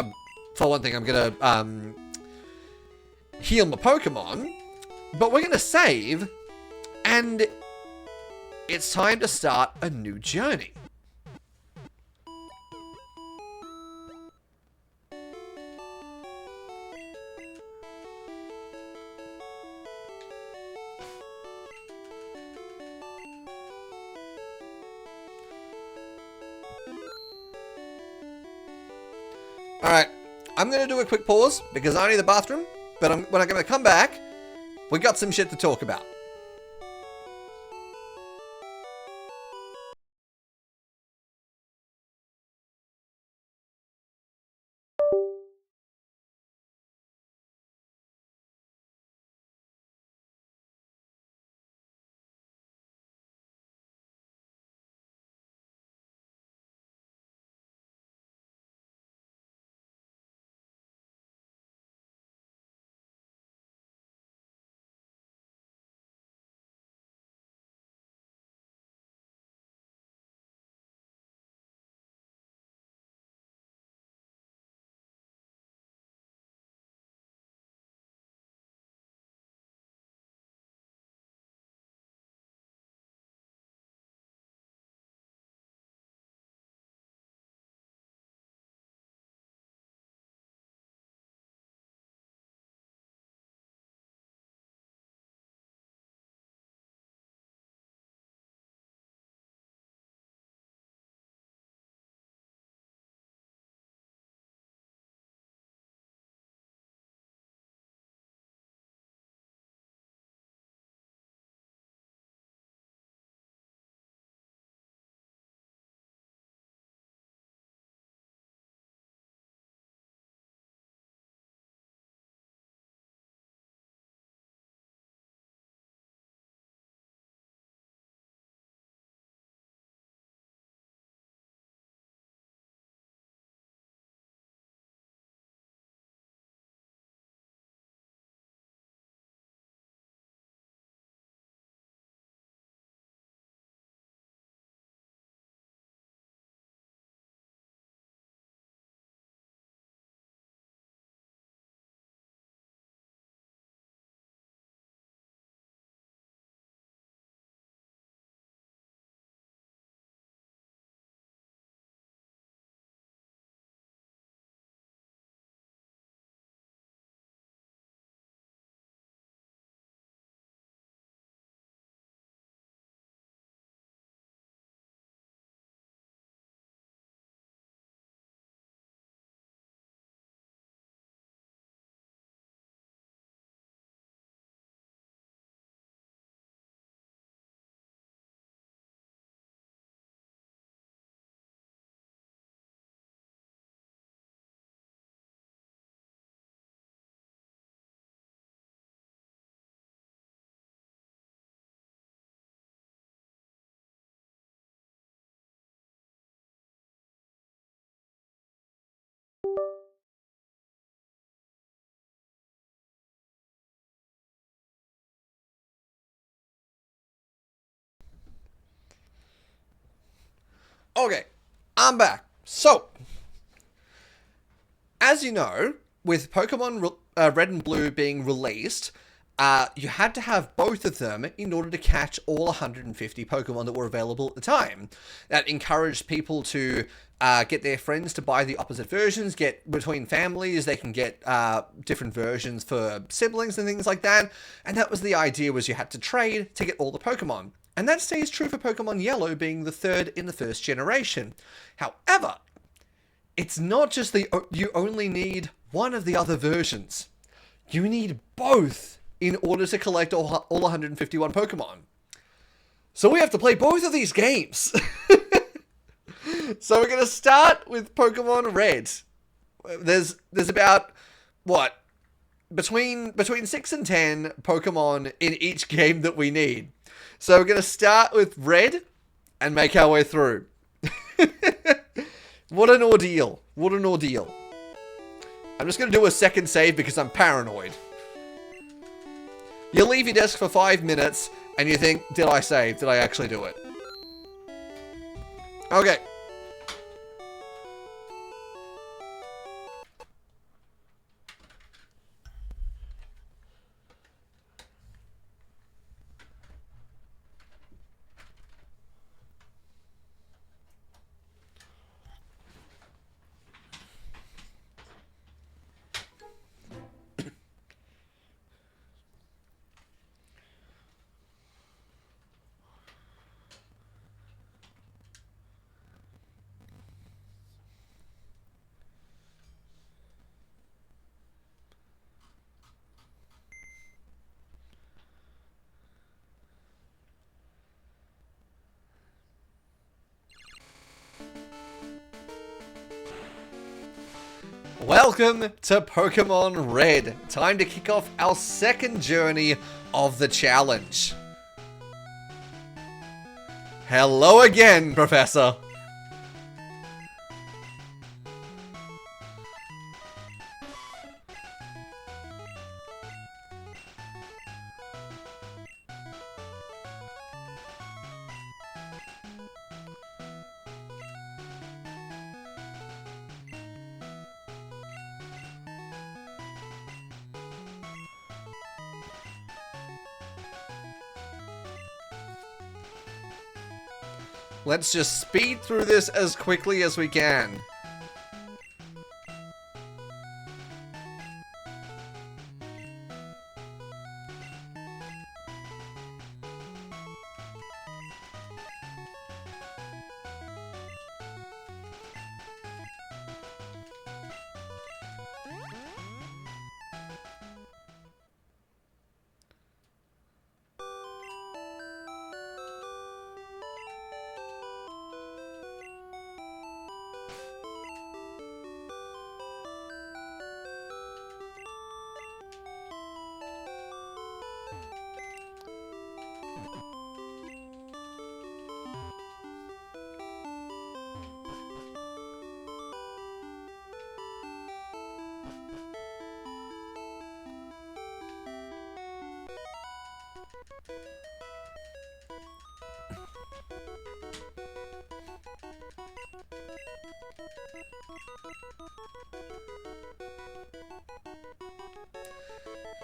for one thing, I'm going to heal my Pokemon. But we're going to save, and it's time to start a new journey. Alright, I'm going to do a quick pause because I need the bathroom, but when I'm going to come back, we got some shit to talk about. Okay, I'm back. So, as you know, with Pokemon Red and Blue being released, you had to have both of them in order to catch all 150 Pokemon that were available at the time. That encouraged people to get their friends to buy the opposite versions, get between families, they can get different versions for siblings and things like that. And that was the idea, was you had to trade to get all the Pokemon. And that stays true for Pokemon Yellow being the 3rd in the 1st generation. However, it's not just you only need one of the other versions. You need both in order to collect all 151 Pokemon. So we have to play both of these games. So we're gonna start with Pokemon Red. There's about what? Between 6 and 10 Pokemon in each game that we need. So we're gonna start with Red and make our way through. What an ordeal. What an ordeal. I'm just gonna do a second save because I'm paranoid. You leave your desk for 5 minutes and you think, did I save? Did I actually do it? Okay. Welcome to Pokemon Red. Time to kick off our second journey of the challenge. Hello again, Professor. Let's just speed through this as quickly as we can.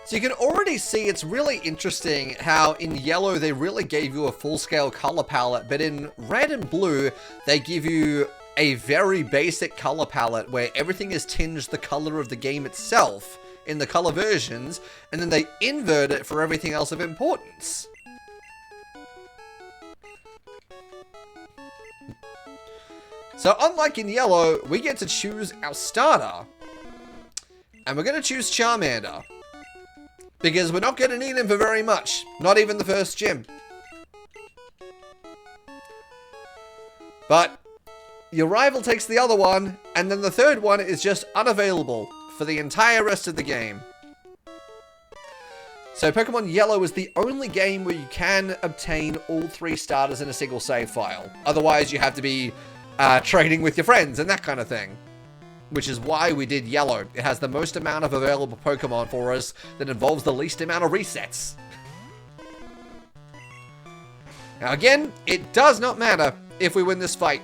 So you can already see it's really interesting how in Yellow they really gave you a full-scale color palette, but in Red and Blue they give you a very basic color palette where everything is tinged the color of the game itself in the color versions, and then they invert it for everything else of importance. So unlike in Yellow, we get to choose our starter, and we're going to choose Charmander. Because we're not going to need him for very much. Not even the first gym. But your rival takes the other one, and then the third one is just unavailable for the entire rest of the game. So Pokemon Yellow is the only game where you can obtain all 3 starters in a single save file. Otherwise you have to be trading with your friends and that kind of thing. Which is why we did Yellow. It has the most amount of available Pokemon for us that involves the least amount of resets. Now again, it does not matter if we win this fight.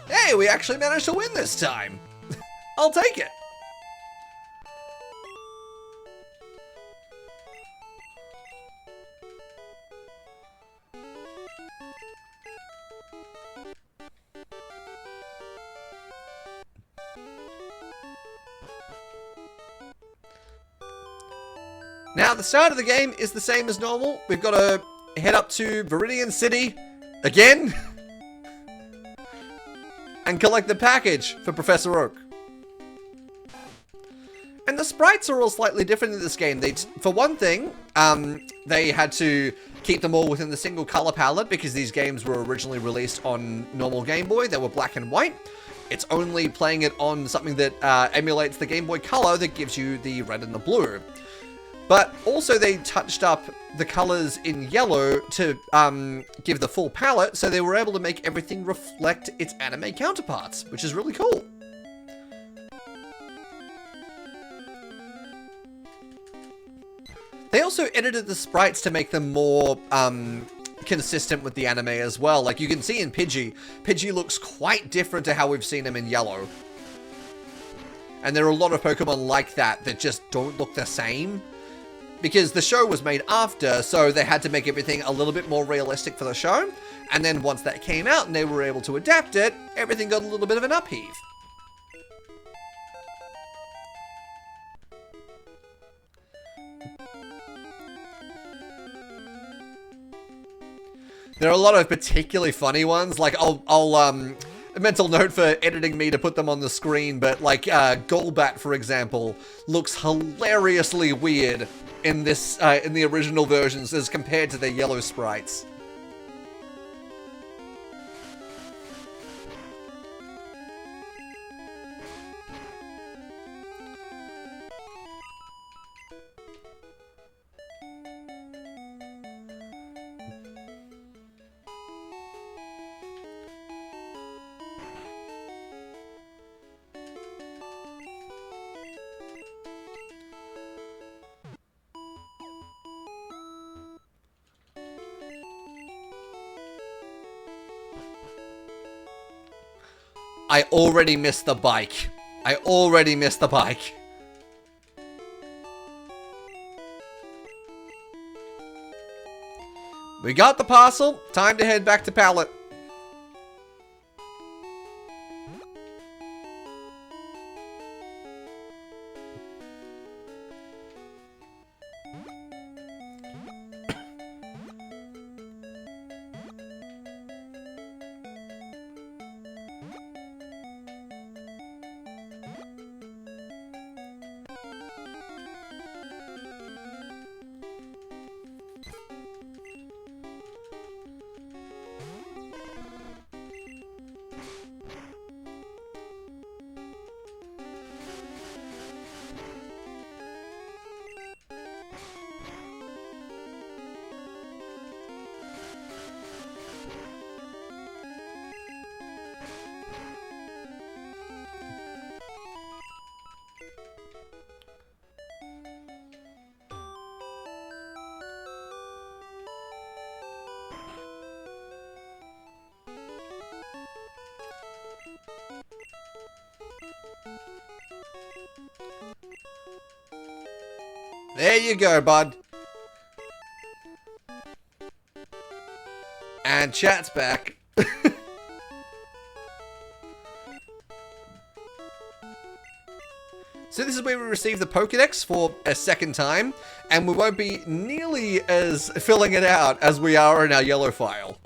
Hey, we actually managed to win this time. I'll take it. Now, the start of the game is the same as normal. We've got to head up to Viridian City again and collect the package for Professor Oak. And the sprites are all slightly different in this game. For one thing, they had to keep them all within the single color palette because these games were originally released on normal Game Boy. They were black and white. It's only playing it on something that emulates the Game Boy Color that gives you the red and the blue. But also they touched up the colors in yellow to give the full palette, so they were able to make everything reflect its anime counterparts, which is really cool. They also edited the sprites to make them more consistent with the anime as well. Like you can see in Pidgey looks quite different to how we've seen him in Yellow. And there are a lot of Pokemon like that that just don't look the same. Because the show was made after, so they had to make everything a little bit more realistic for the show. And then once that came out and they were able to adapt it, everything got a little bit of an upheave. There are a lot of particularly funny ones, like a mental note for editing me to put them on the screen, but like Golbat, for example, looks hilariously weird in this in the original versions as compared to the yellow sprites. I already missed the bike. I already missed the bike. We got the parcel. Time to head back to Pallet. There you go, bud. And chat's back. So this is where we receive the Pokédex for a second time, and we won't be nearly as filling it out as we are in our yellow file.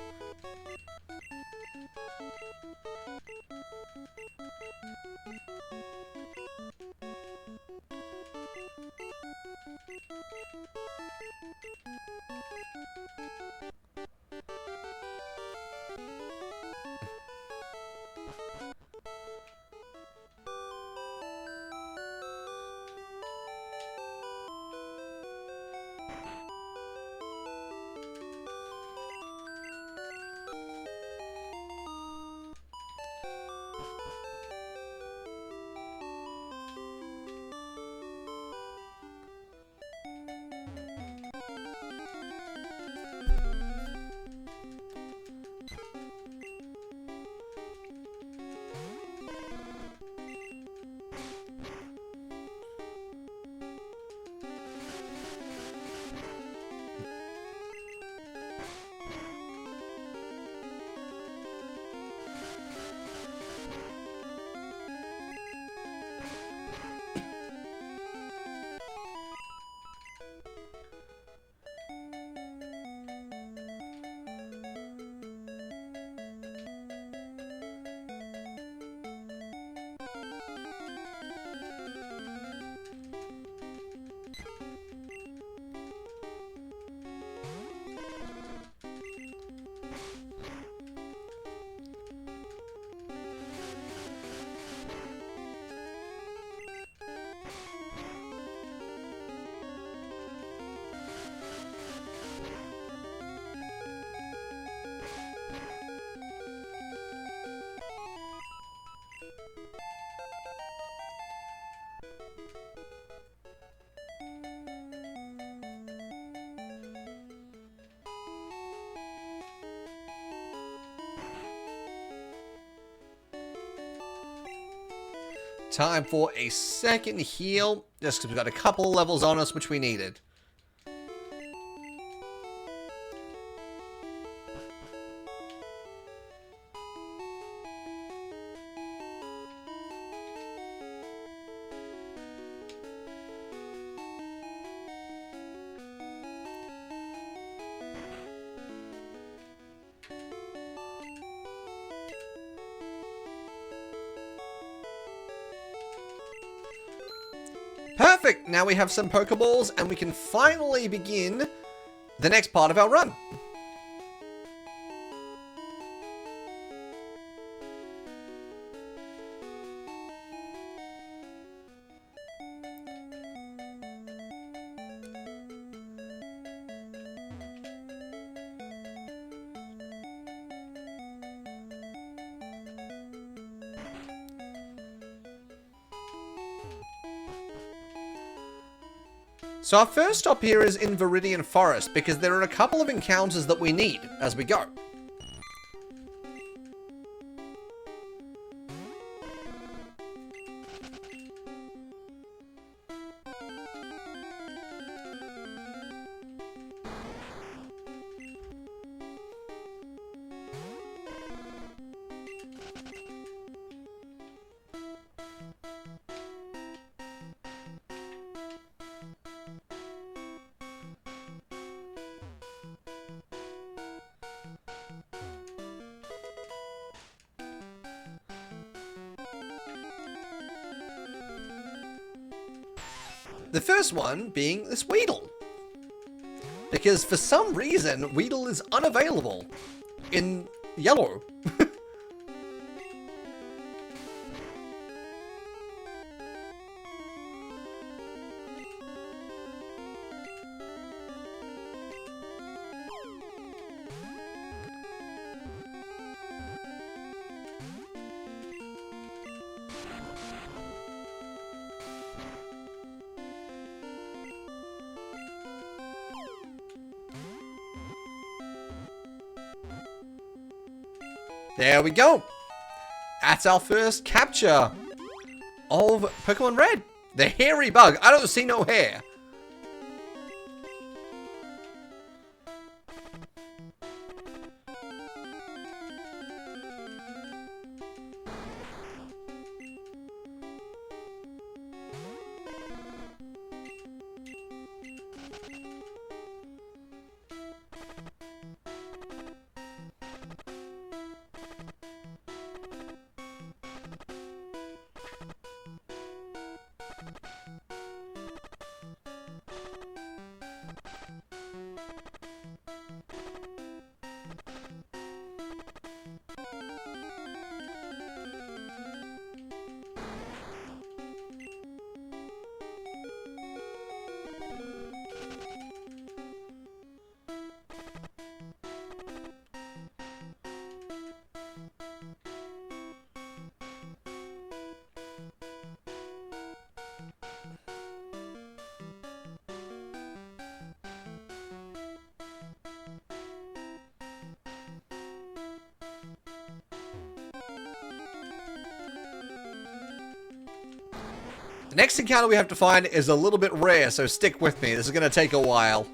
time for a second heal, just because we've got a couple of levels on us which we needed. Perfect! Now we have some Pokeballs and we can finally begin the next part of our run. So our first stop here is in Viridian Forest, because there are a couple of encounters that we need as we go. The first one being this Weedle. Because for some reason, Weedle is unavailable in Yellow. There we go. That's our first capture of Pokemon Red. The hairy bug. I don't see no hair. The next encounter we have to find is a little bit rare, so stick with me. This is going to take a while.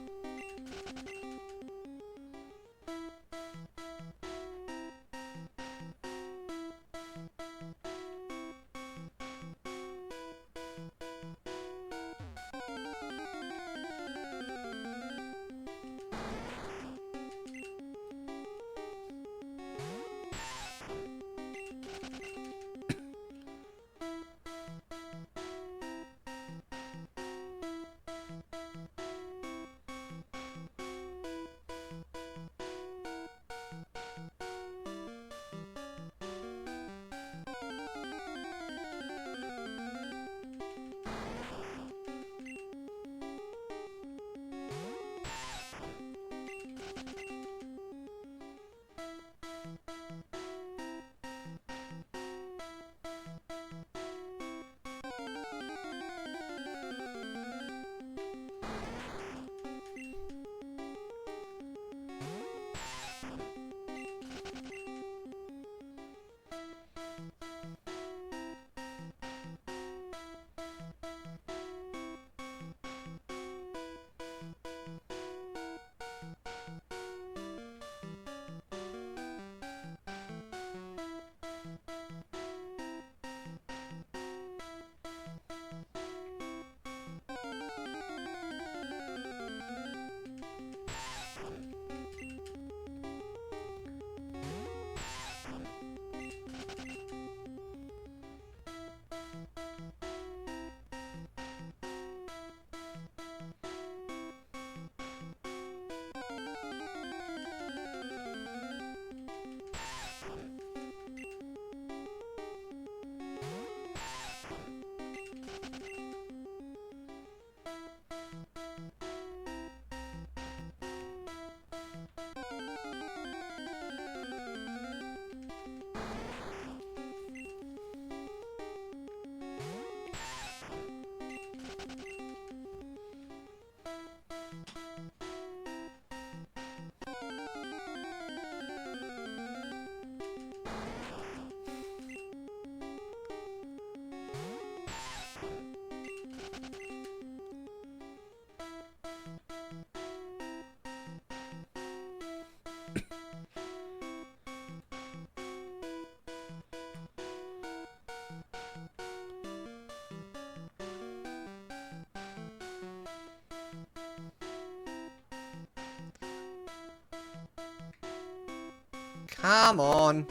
Come on.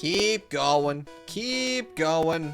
Keep going. Keep going.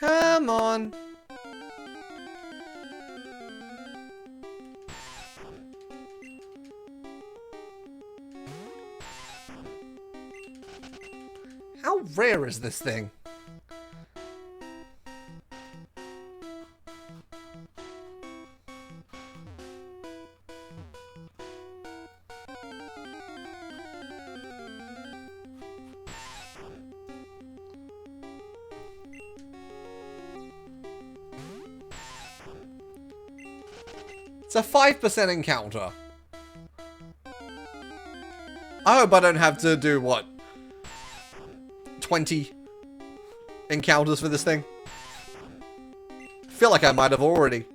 Come on. How rare is this thing? It's a 5% encounter. I hope I don't have to do, what, 20 encounters for this thing? I feel like I might have already.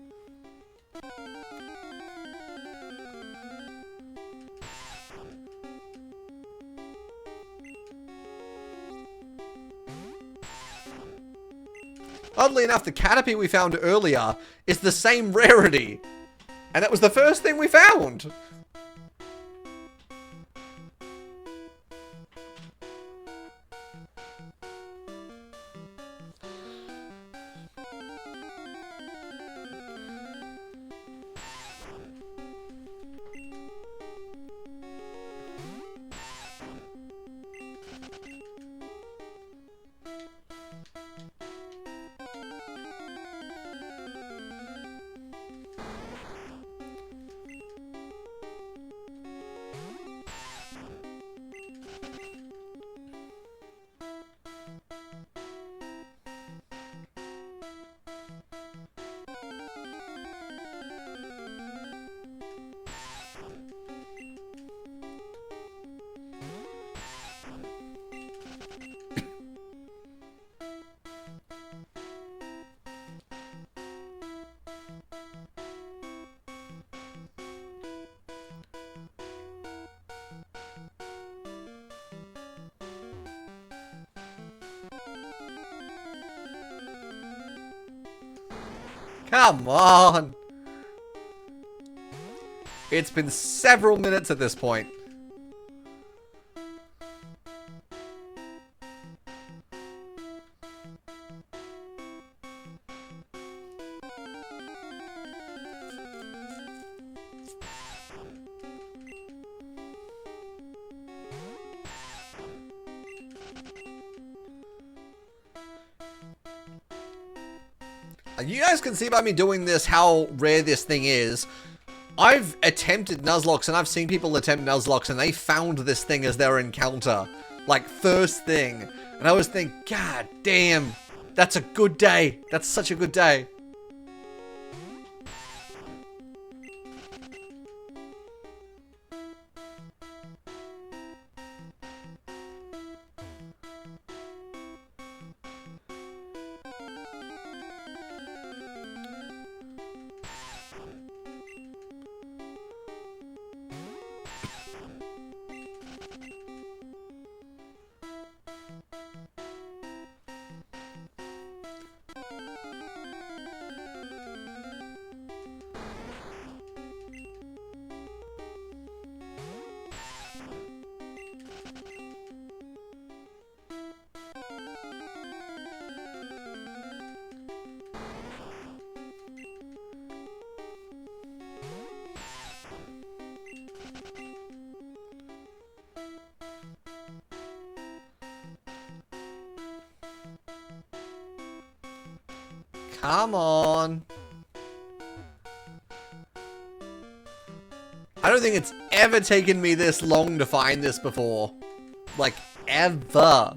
Oddly enough, the Caterpie we found earlier is the same rarity. And that was the first thing we found. Come on! It's been several minutes at this point. You guys can see by me doing this how rare this thing is. I've attempted Nuzlocke, and I've seen people attempt Nuzlocke, and they found this thing as their encounter. Like, first thing. And I always think, God damn, that's a good day. That's such a good day. Come on. I don't think it's ever taken me this long to find this before. Like, ever.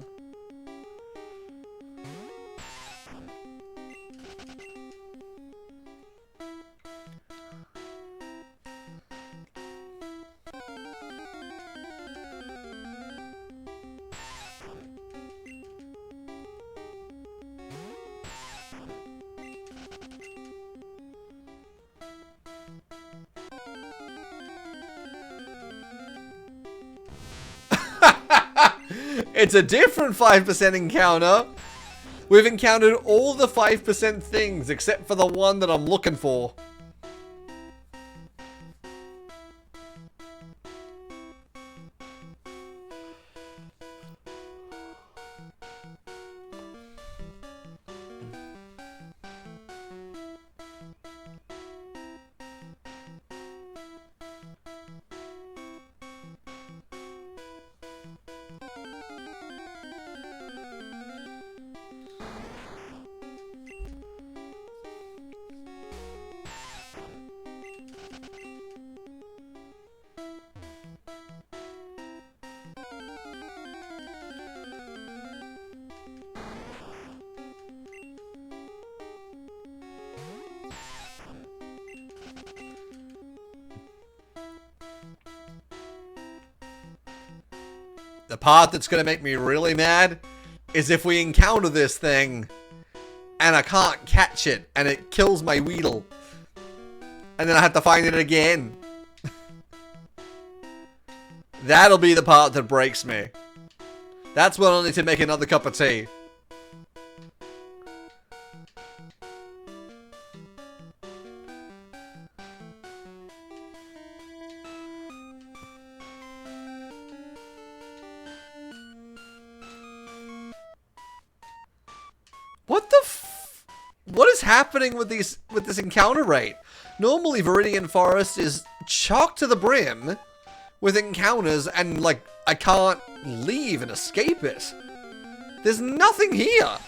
It's a different 5% encounter. We've encountered all the 5% things except for the one that I'm looking for. The part that's going to make me really mad is if we encounter this thing and I can't catch it and it kills my Weedle. And then I have to find it again. That'll be the part that breaks me. That's when I'll need to make another cup of tea. What the what is happening with this encounter rate? Normally Viridian Forest is chock to the brim with encounters and like I can't leave and escape it. There's nothing here.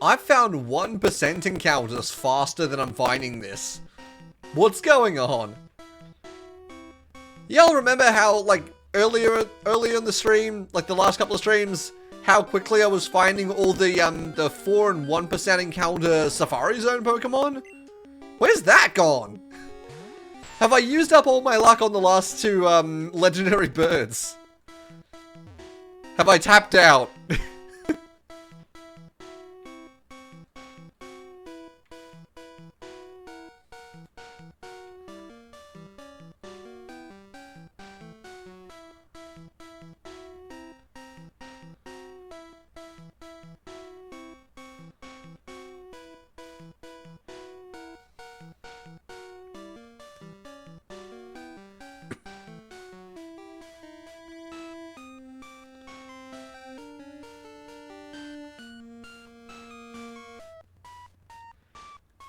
I've found 1% encounters faster than I'm finding this. What's going on? Y'all remember how, like, earlier in the stream, like the last couple of streams, how quickly I was finding all the 4 and 1% encounter Safari Zone Pokemon? Where's that gone? Have I used up all my luck on the last 2 legendary birds? Have I tapped out?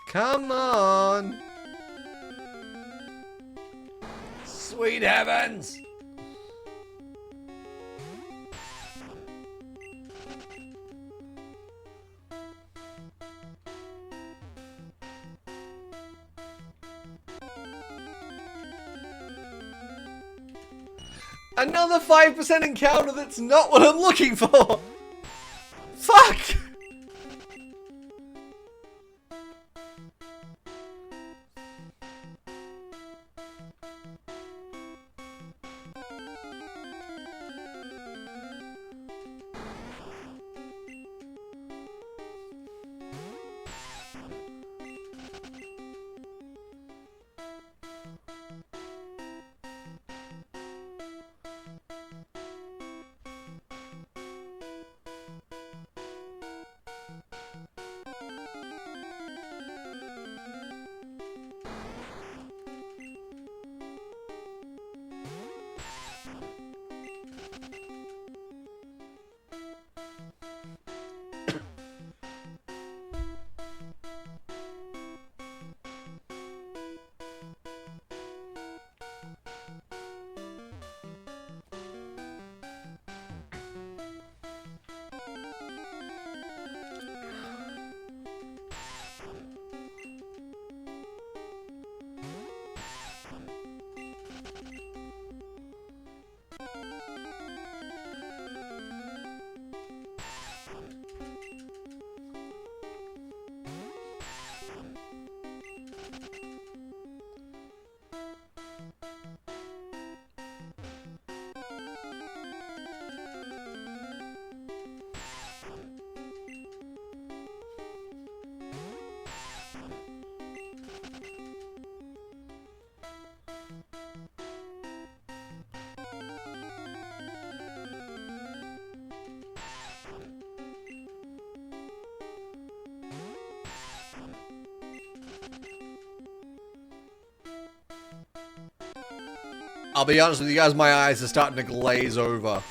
Come on! Sweet heavens! Another 5% encounter that's not what I'm looking for! Fuck! I'll be honest with you guys, my eyes are starting to glaze over.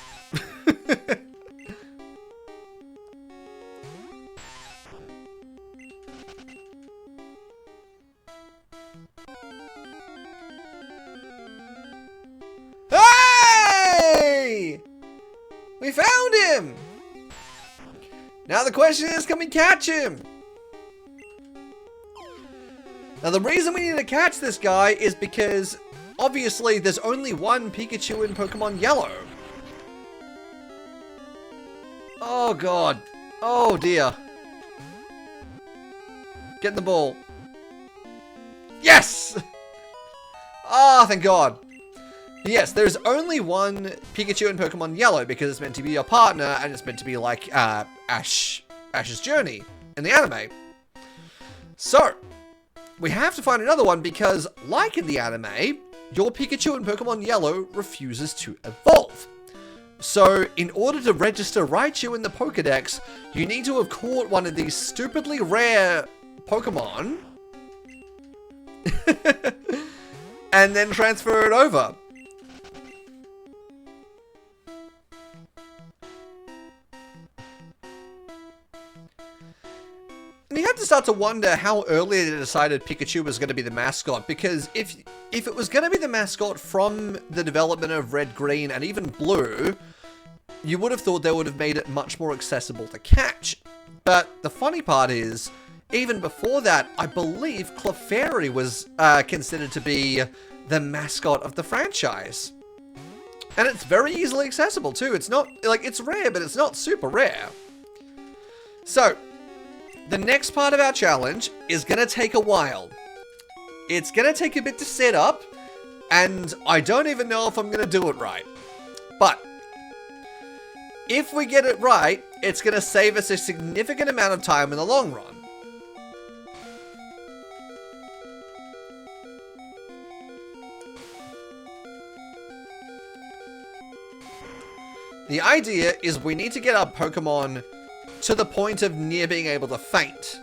Hey! We found him! Now the question is, can we catch him? Now the reason we need to catch this guy is because obviously there's only one Pikachu in Pokemon Yellow. Oh god. Oh dear. Get the ball. Yes! Ah, thank god. Yes, there's only one Pikachu in Pokemon Yellow because it's meant to be your partner and it's meant to be like Ash's journey in the anime. So, we have to find another one because, like in the anime, your Pikachu in Pokemon Yellow refuses to evolve. So, in order to register Raichu in the Pokedex, you need to have caught one of these stupidly rare Pokemon and then transfer it over. And you have to start to wonder how early they decided Pikachu was going to be the mascot, because if it was going to be the mascot from the development of Red, Green, and even Blue, you would have thought they would have made it much more accessible to catch. But the funny part is, even before that, I believe Clefairy was considered to be the mascot of the franchise. And it's very easily accessible too. It's not, like, it's rare, but it's not super rare. So, the next part of our challenge is going to take a while. It's going to take a bit to set up, and I don't even know if I'm going to do it right. But, if we get it right, it's going to save us a significant amount of time in the long run. The idea is we need to get our Pokemon to the point of near being able to faint.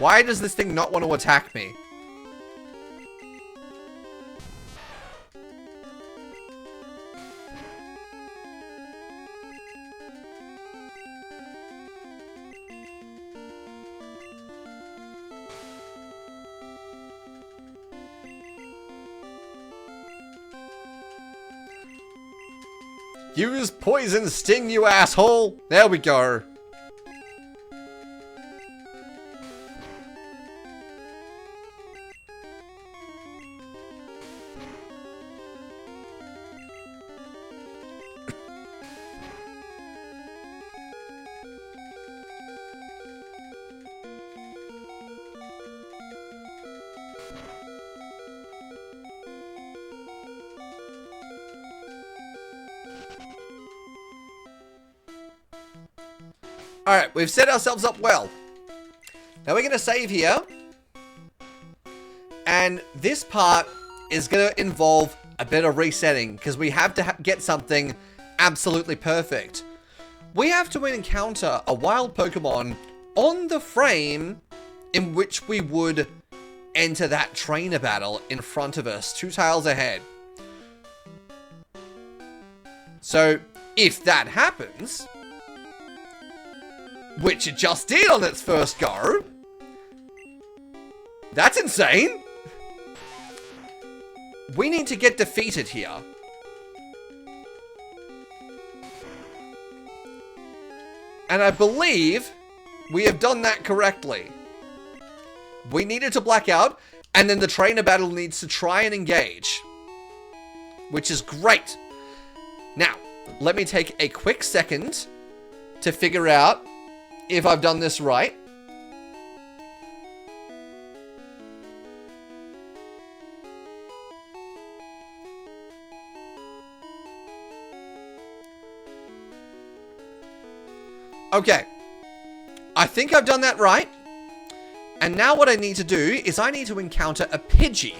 Why does this thing not want to attack me? Use poison sting, you asshole! There we go. Alright, we've set ourselves up well. Now we're going to save here. And this part is going to involve a bit of resetting, because we have to get something absolutely perfect. We have to encounter a wild Pokemon on the frame in which we would enter that trainer battle in front of us, 2 tiles ahead. So, if that happens, which it just did on its first go, that's insane. We need to get defeated here. And I believe we have done that correctly. We needed to black out, and then the trainer battle needs to try and engage, which is great. Now, let me take a quick second to figure out if I've done this right. Okay. I think I've done that right. And now what I need to do is I need to encounter a Pidgey.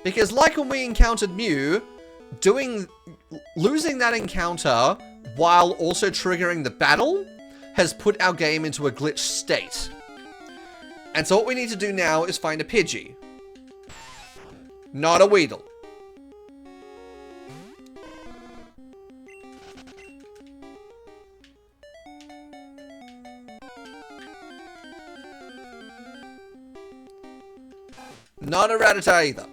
Because like when we encountered Mew, losing that encounter while also triggering the battle has put our game into a glitched state. And so what we need to do now is find a Pidgey. Not a Weedle. Not a Rattata either.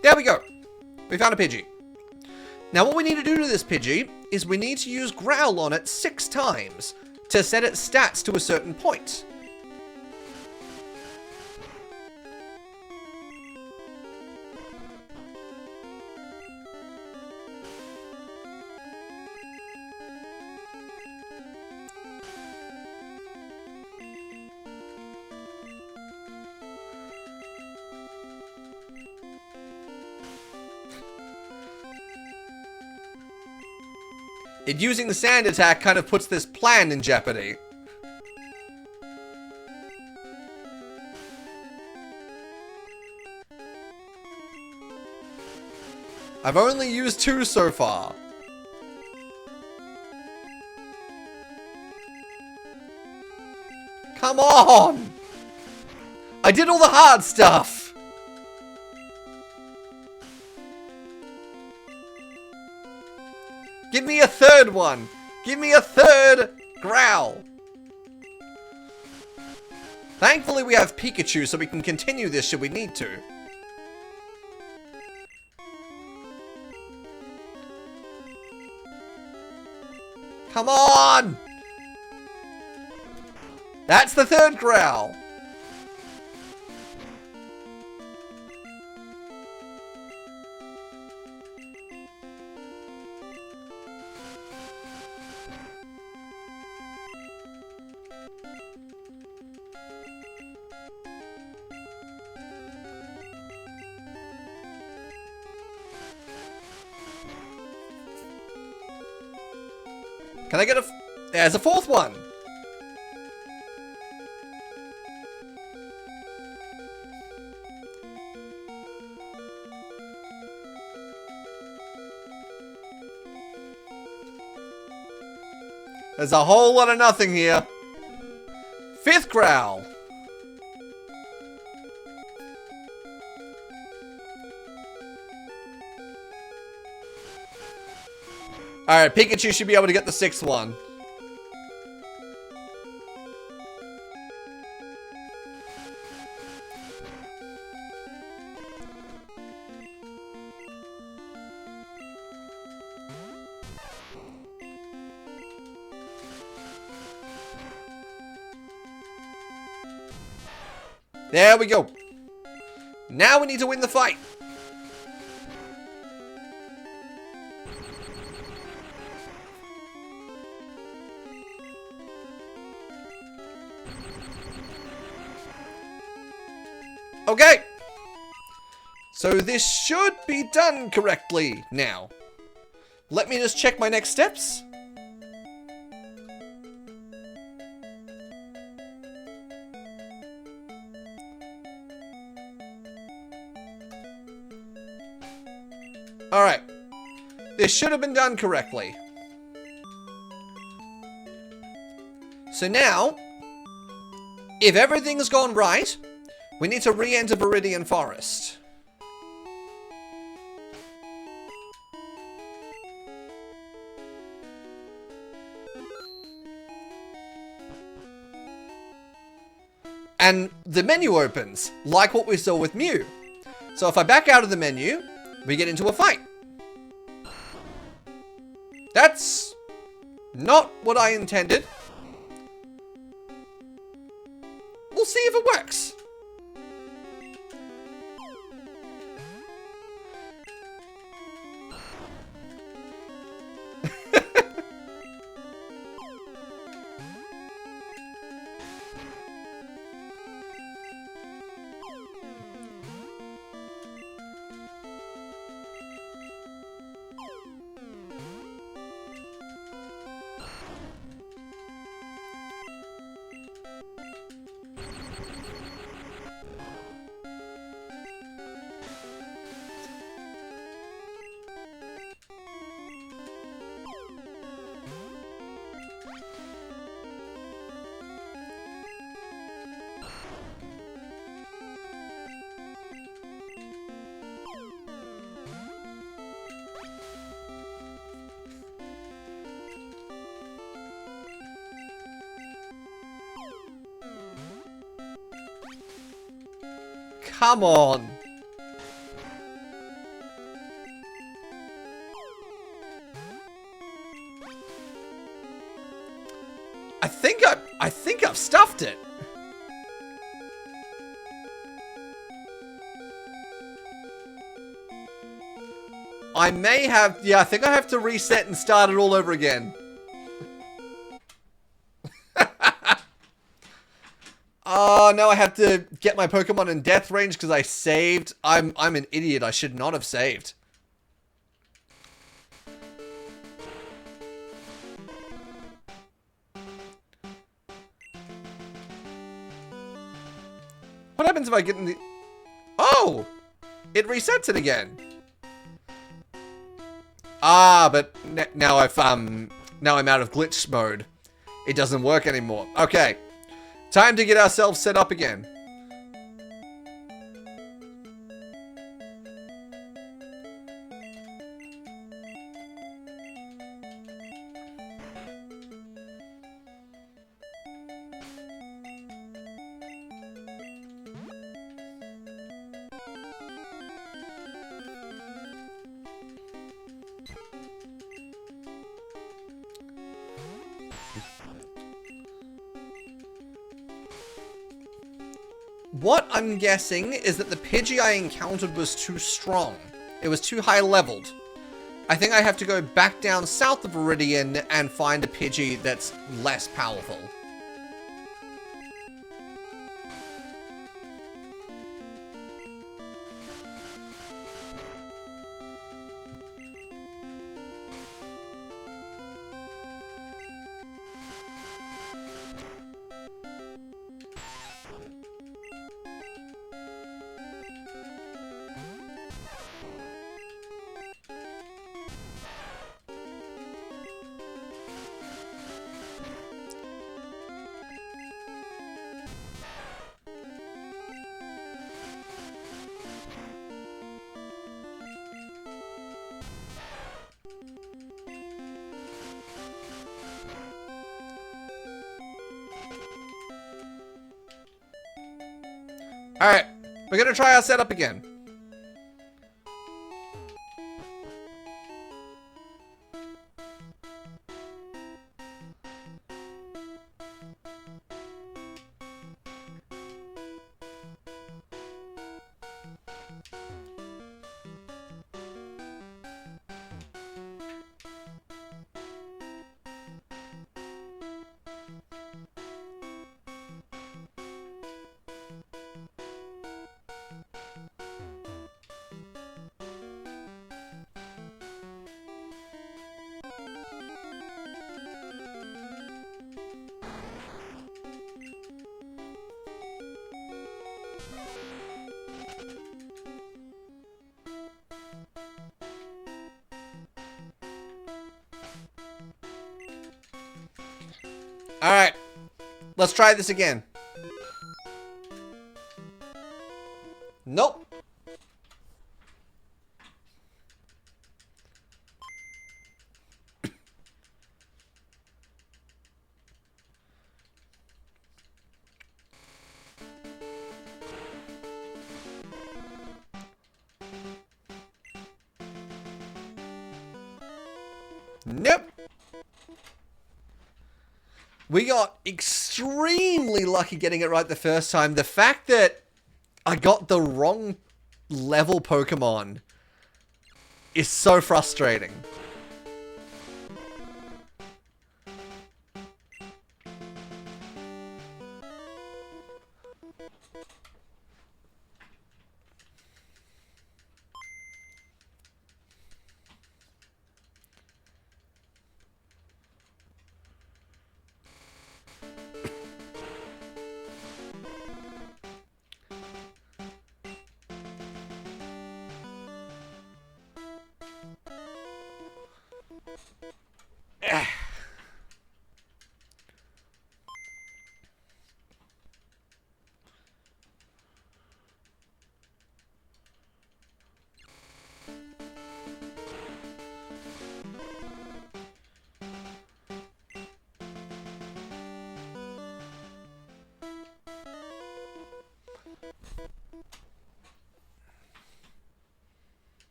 There we go. We found a Pidgey. Now what we need to do to this Pidgey is we need to use Growl on it 6 times to set its stats to a certain point. it using the sand attack kind of puts this plan in jeopardy. I've only used 2 so far. Come on! I did all the hard stuff! Give me a third one! Give me a third growl! Thankfully we have Pikachu so we can continue this should we need to. Come on! That's the third growl! Can I get a... There's a fourth one! There's a whole lot of nothing here. Fifth growl! Alright, Pikachu should be able to get the 6th one. There we go. Now we need to win the fight. Okay. So this should be done correctly now. Let me just check my next steps. Alright. This should have been done correctly. So now, if everything's gone right, we need to re-enter Viridian Forest. And the menu opens, like what we saw with Mew. So if I back out of the menu, we get into a fight. That's not what I intended. We'll see if it works. Come on. I think I've stuffed it. I may have, yeah, I think I have to reset and start it all over again. Oh, no, I have to get my Pokemon in death range because I saved. I'm an idiot. I should not have saved. What happens if I get in the... Oh! It resets it again. Ah, but now now I'm out of glitch mode. It doesn't work anymore. Okay. Time to get ourselves set up again. What I'm guessing is that the Pidgey I encountered was too strong. It was too high leveled. I think I have to go back down south of Viridian and find a Pidgey that's less powerful. Alright, we're gonna try our setup again. Alright, let's try this again. Nope. Nope. We got extremely lucky getting it right the first time. The fact that I got the wrong level Pokemon is so frustrating.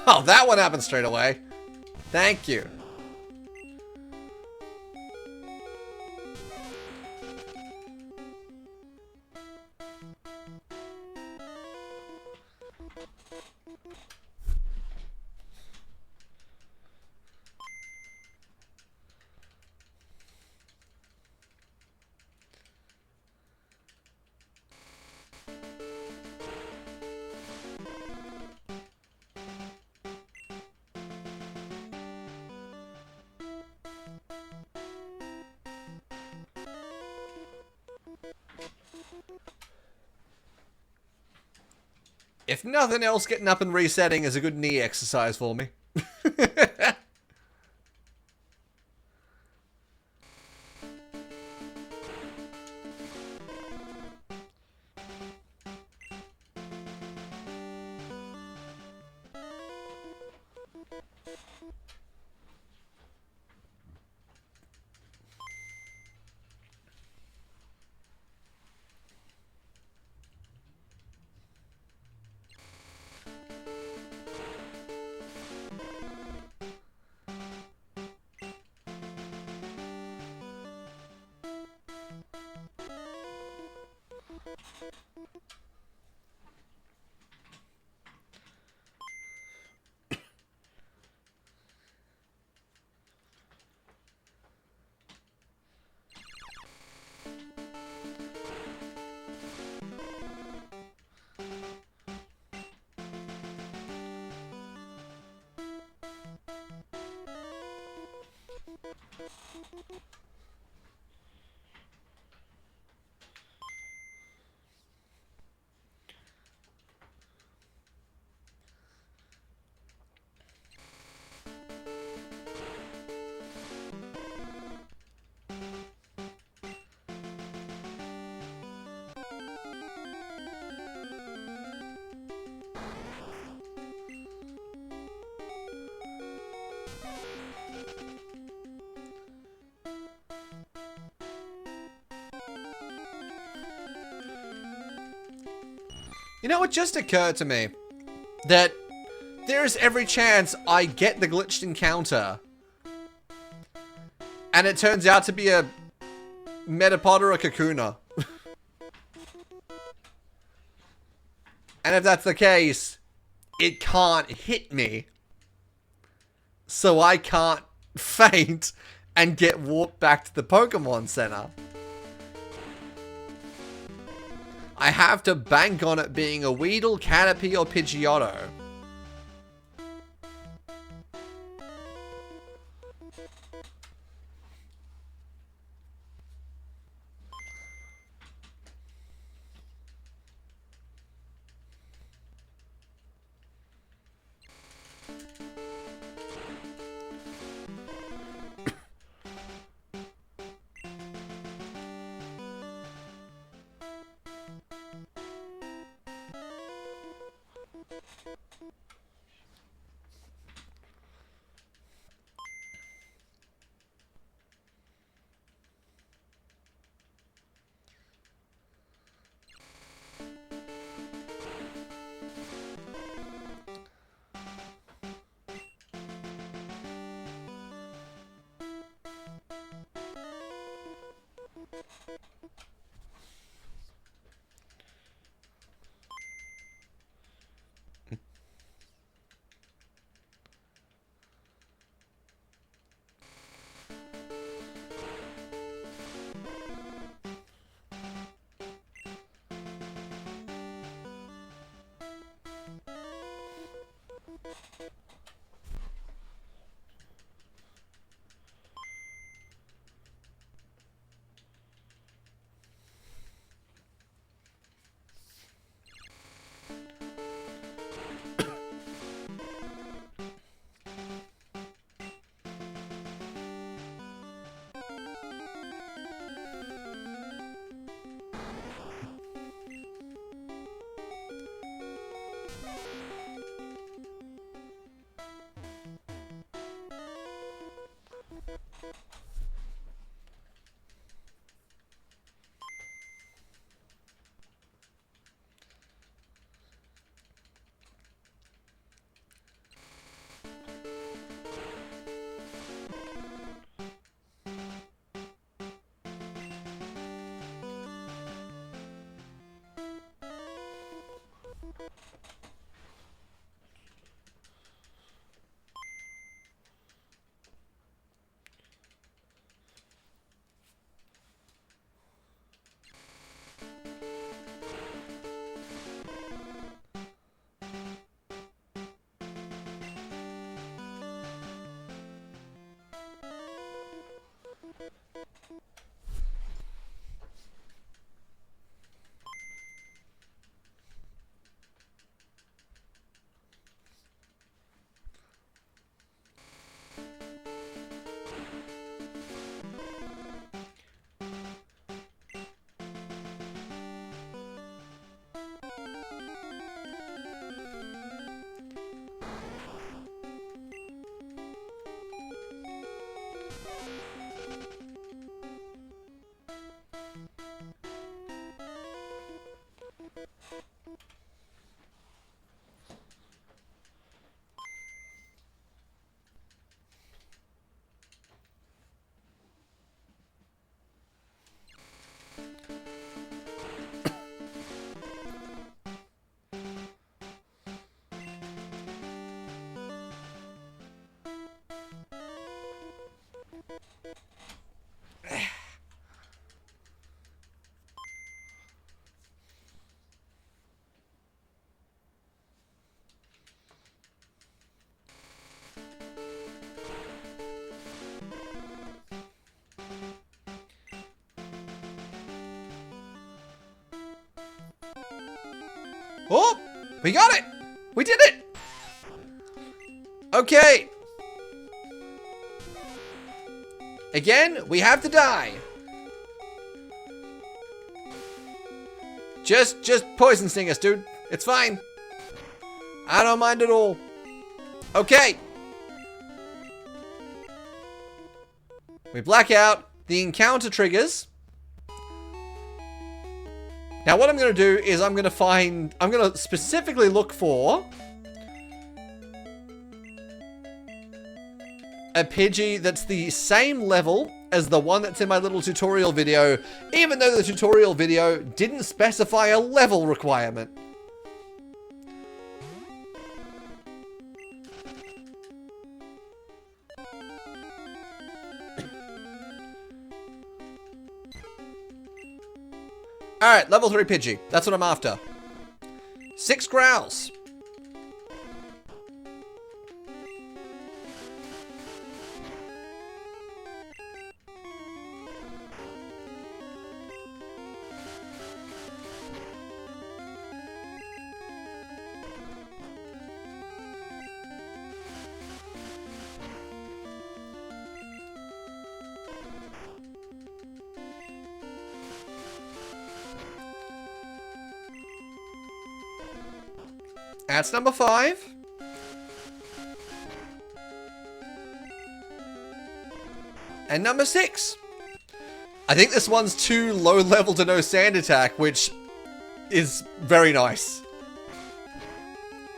Oh, that one happened straight away. Thank you. If nothing else, getting up and resetting is a good knee exercise for me. You know, it just occurred to me that there's every chance I get the glitched encounter and it turns out to be a Metapod or a Kakuna. And if that's the case, it can't hit me. So I can't faint and get warped back to the Pokemon Center. I have to bank on it being a Weedle, Caterpie, or Pidgeotto. Oh, we got it. We did it. Okay. Again, we have to die. Just poison sting us, dude. It's fine. I don't mind at all. Okay. We black out. The encounter triggers. Now what I'm going to do is I'm going to specifically look for a Pidgey that's the same level as the one that's in my little tutorial video, even though the tutorial video didn't specify a level requirement. Alright, level 3 Pidgey. That's what I'm after. 6 growls. That's number 5. And number 6. I think this one's too low level to no sand attack, which is very nice.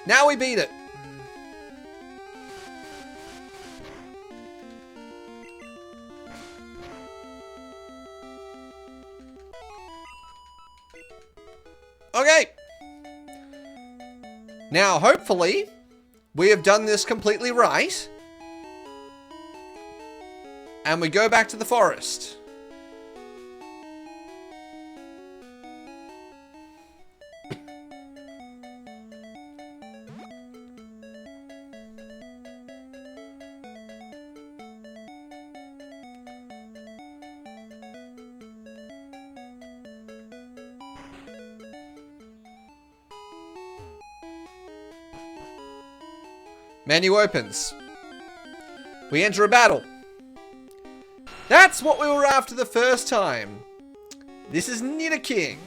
Now we beat it. Okay. Now, hopefully, we have done this completely right. And we go back to the forest. Menu opens. We enter a battle. That's what we were after the first time. This is Nidoking.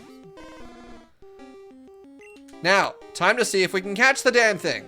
Now, time to see if we can catch the damn thing.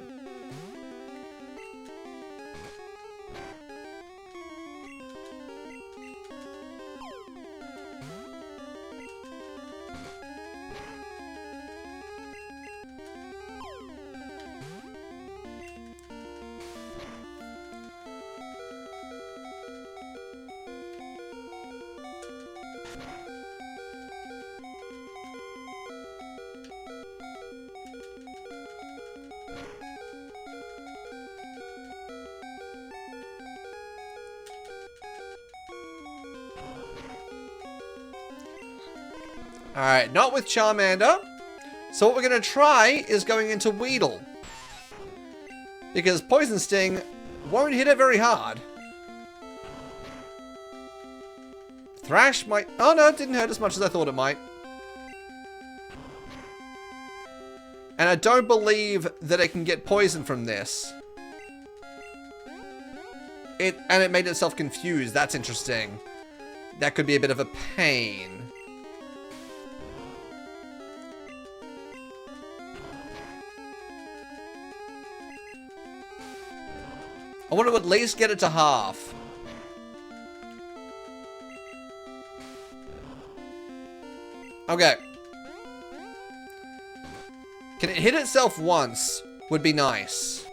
Alright, not with Charmander. So what we're going to try is going into Weedle. Because Poison Sting won't hit it very hard. Thrash might... Oh no, it didn't hurt as much as I thought it might. And I don't believe that it can get poison from this. And it made itself confused. That's interesting. That could be a bit of a pain. I want to at least get it to half. Okay. Can it hit itself once? Would be nice.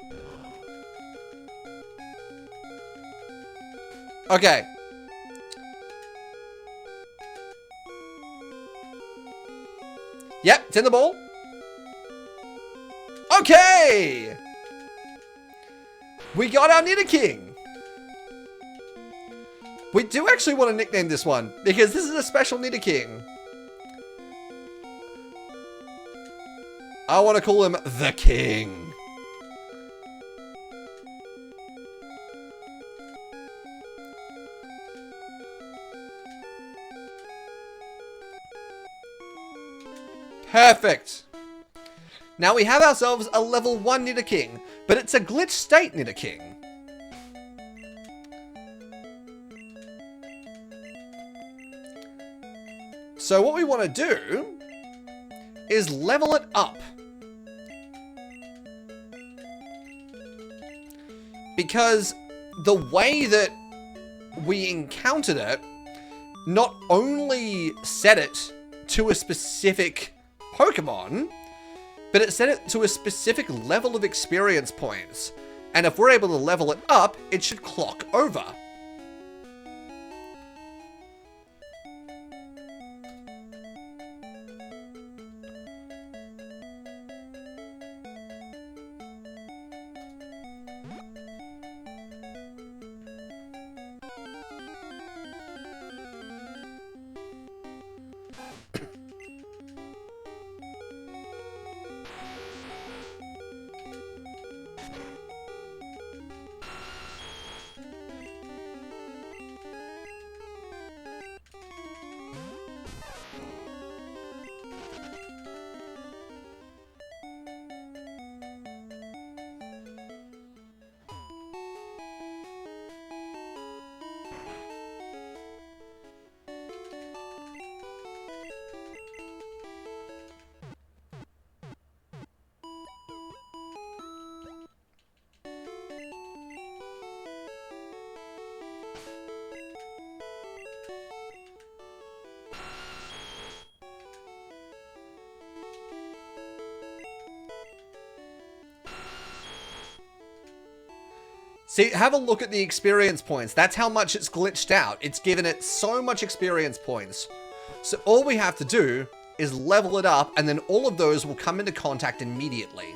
Okay. Yep, it's in the ball. Okay! We got our Nidoking! We do actually want to nickname this one, because this is a special Nidoking. I want to call him the King. Perfect. Now we have ourselves a level 1 Nidoking, but it's a glitch state Nidoking. So what we want to do is level it up. Because the way that we encountered it not only set it to a specific Pokemon, but it set it to a specific level of experience points. And if we're able to level it up, it should clock over. See, have a look at the experience points. That's how much it's glitched out. It's given it so much experience points. So all we have to do is level it up, and then all of those will come into contact immediately.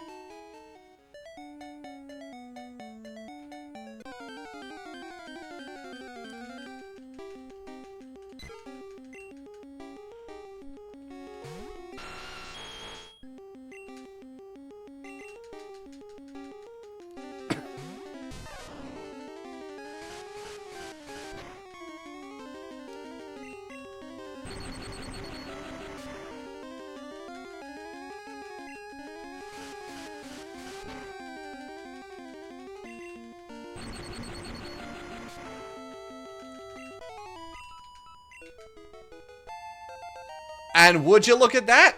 And would you look at that?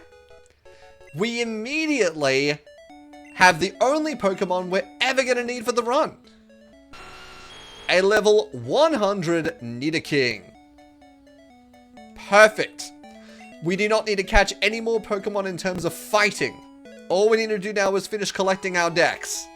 We immediately have the only Pokemon we're ever going to need for the run. A level 100 Nidoking. Perfect. We do not need to catch any more Pokemon in terms of fighting. All we need to do now is finish collecting our decks.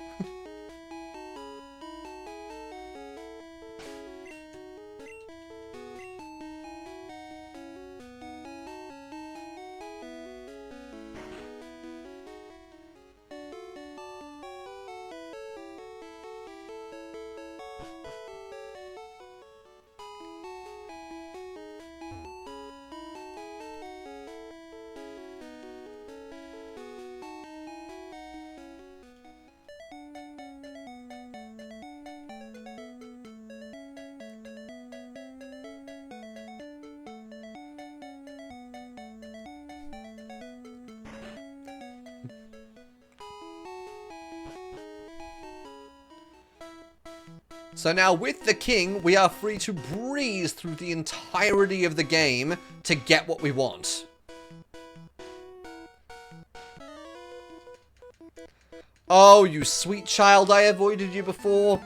So now with the king, we are free to breeze through the entirety of the game to get what we want. Oh, you sweet child, I avoided you before.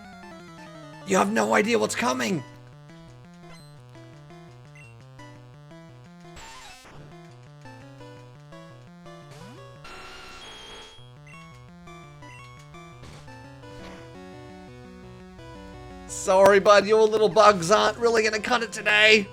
You have no idea what's coming. Sorry, bud, your little bugs aren't really gonna cut it today.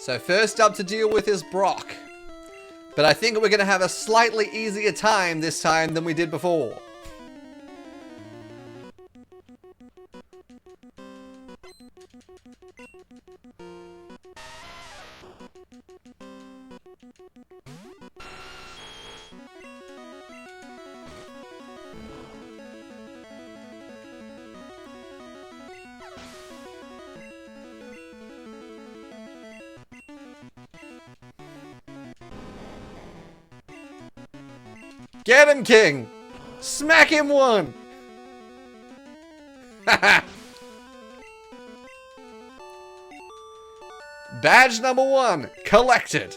So first up to deal with is Brock. But I think we're going to have a slightly easier time this time than we did before. Get him, King! Smack him one! Badge number 1, collected.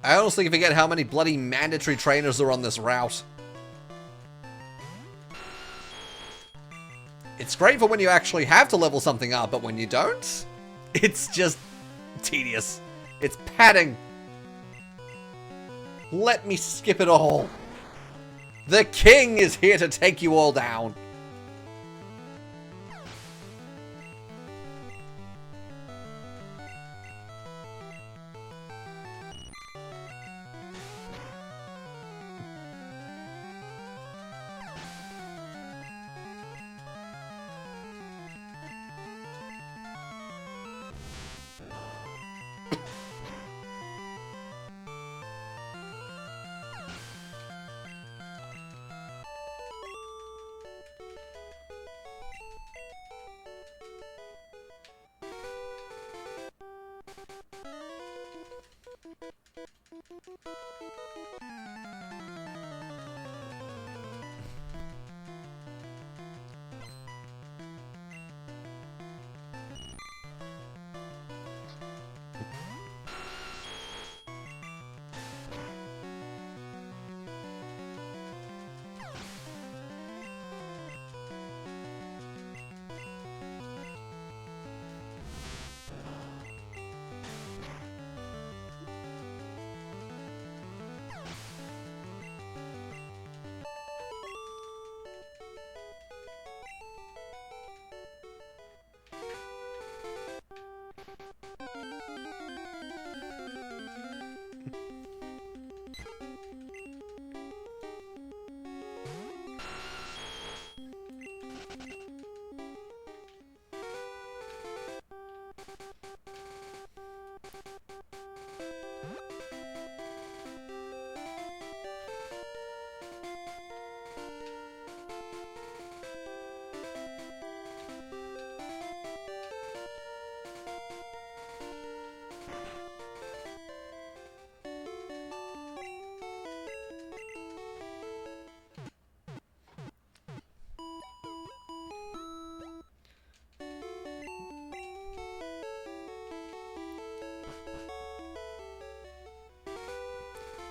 I honestly forget how many bloody mandatory trainers are on this route. It's great for when you actually have to level something up, but when you don't, it's just tedious. It's padding. Let me skip it all. The king is here to take you all down.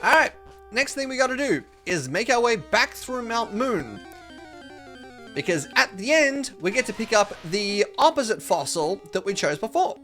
Alright, next thing we gotta do is make our way back through Mount Moon. Because at the end, we get to pick up the opposite fossil that we chose before.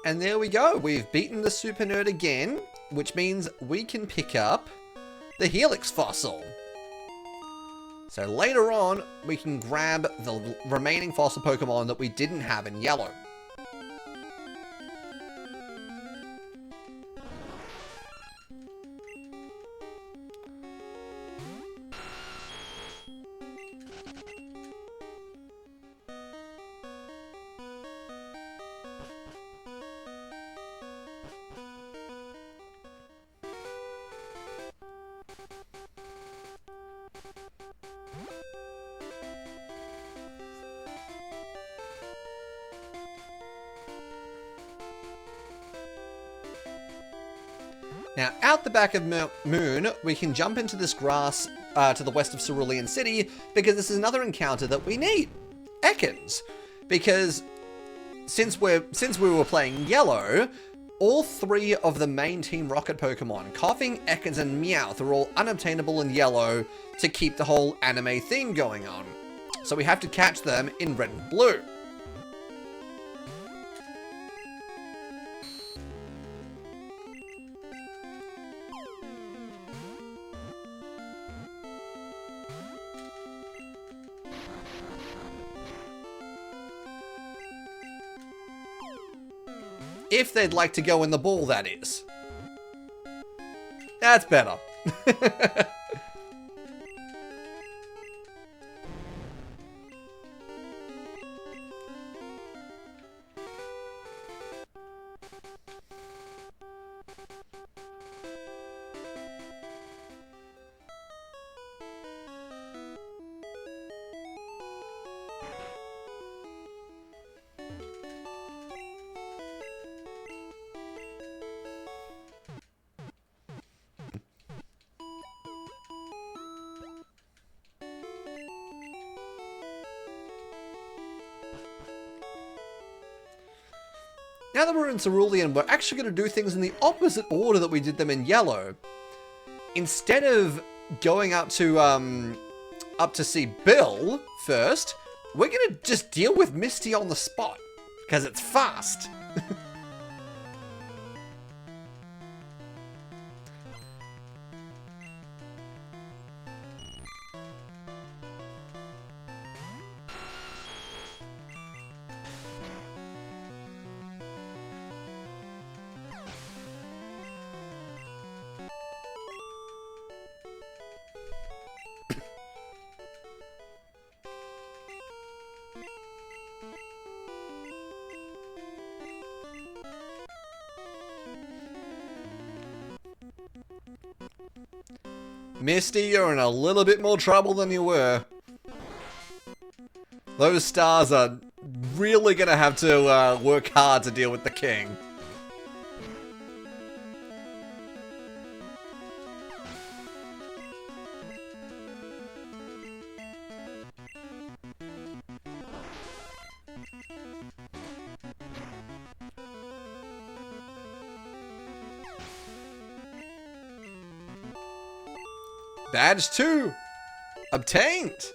And there we go. We've beaten the super nerd again, which means we can pick up the Helix fossil. So later on, we can grab the remaining fossil Pokemon that we didn't have in Yellow. Now, out the back of Moon, we can jump into this grass to the west of Cerulean City, because this is another encounter that we need. Ekans. Because since we were playing Yellow, all 3 of the main Team Rocket Pokemon, Coughing, Ekans, and Meowth, are all unobtainable in Yellow to keep the whole anime theme going on. So we have to catch them in Red and Blue. If they'd like to go in the ball, that is. That's better. Now that we're in Cerulean, we're actually going to do things in the opposite order that we did them in Yellow. Instead of going up to see Bill first, we're going to just deal with Misty on the spot, because it's fast. Misty, you're in a little bit more trouble than you were. Those stars are really going to have to work hard to deal with the king. Badge 2! Obtained!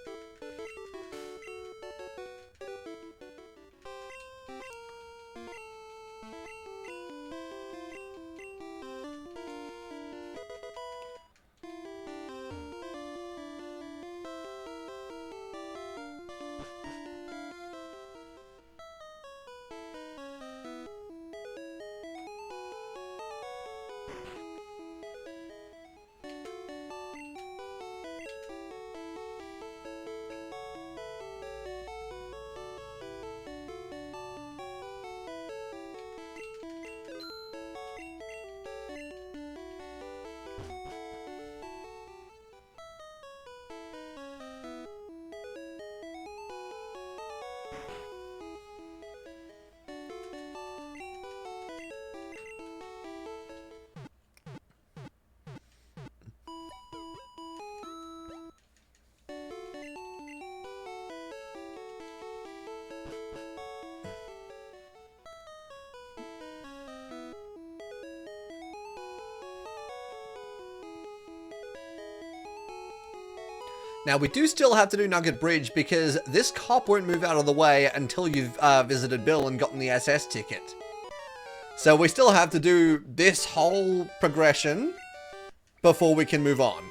Now, we do still have to do Nugget Bridge because this cop won't move out of the way until you've visited Bill and gotten the SS ticket. So we still have to do this whole progression before we can move on.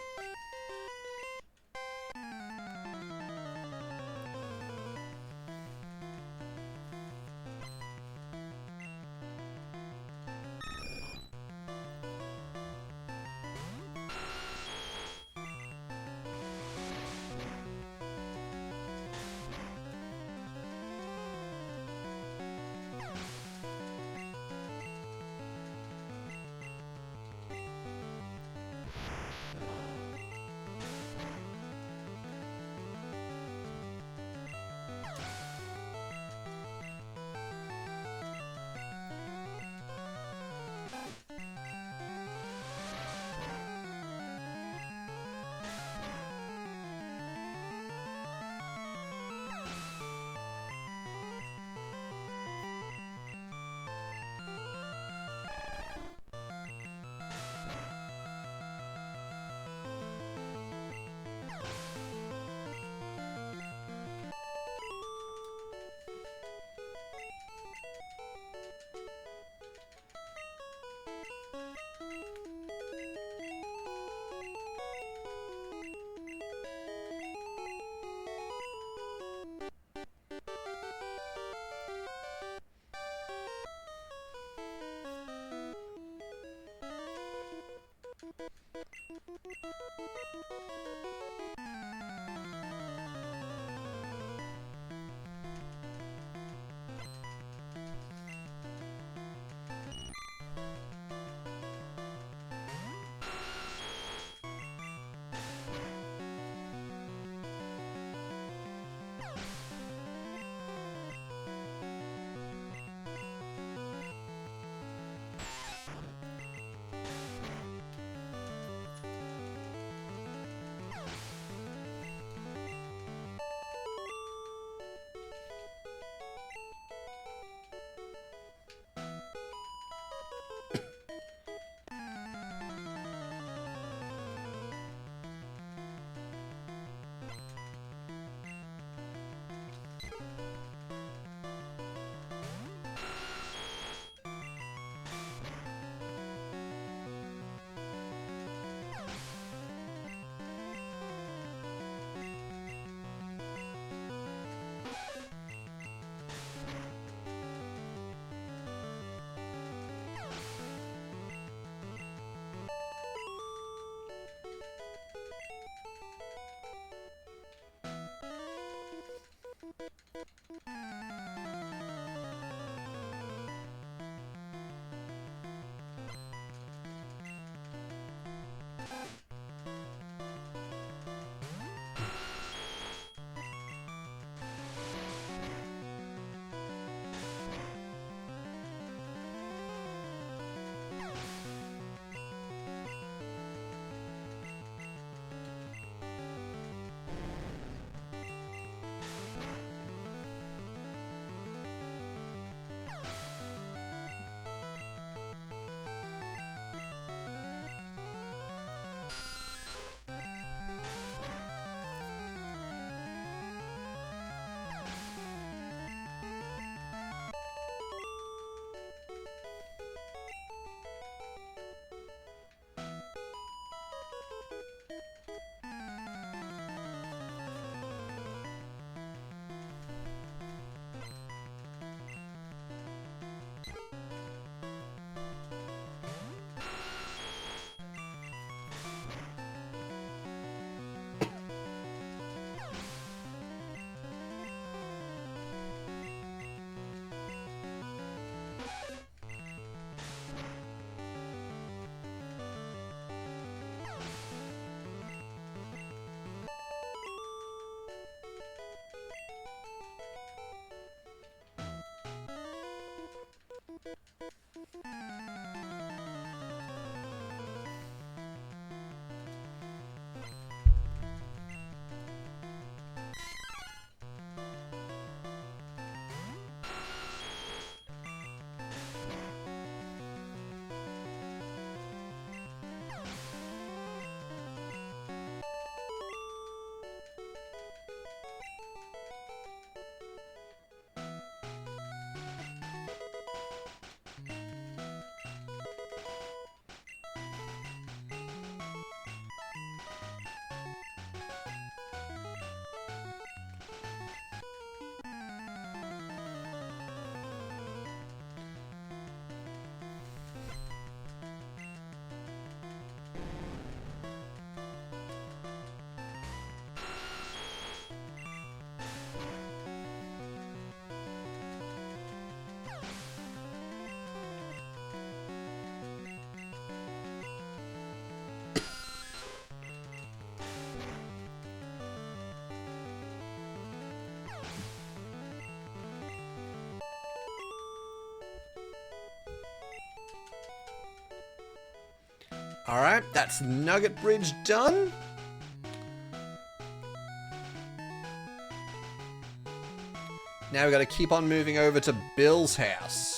Alright, that's Nugget Bridge done. Now we gotta keep on moving over to Bill's house.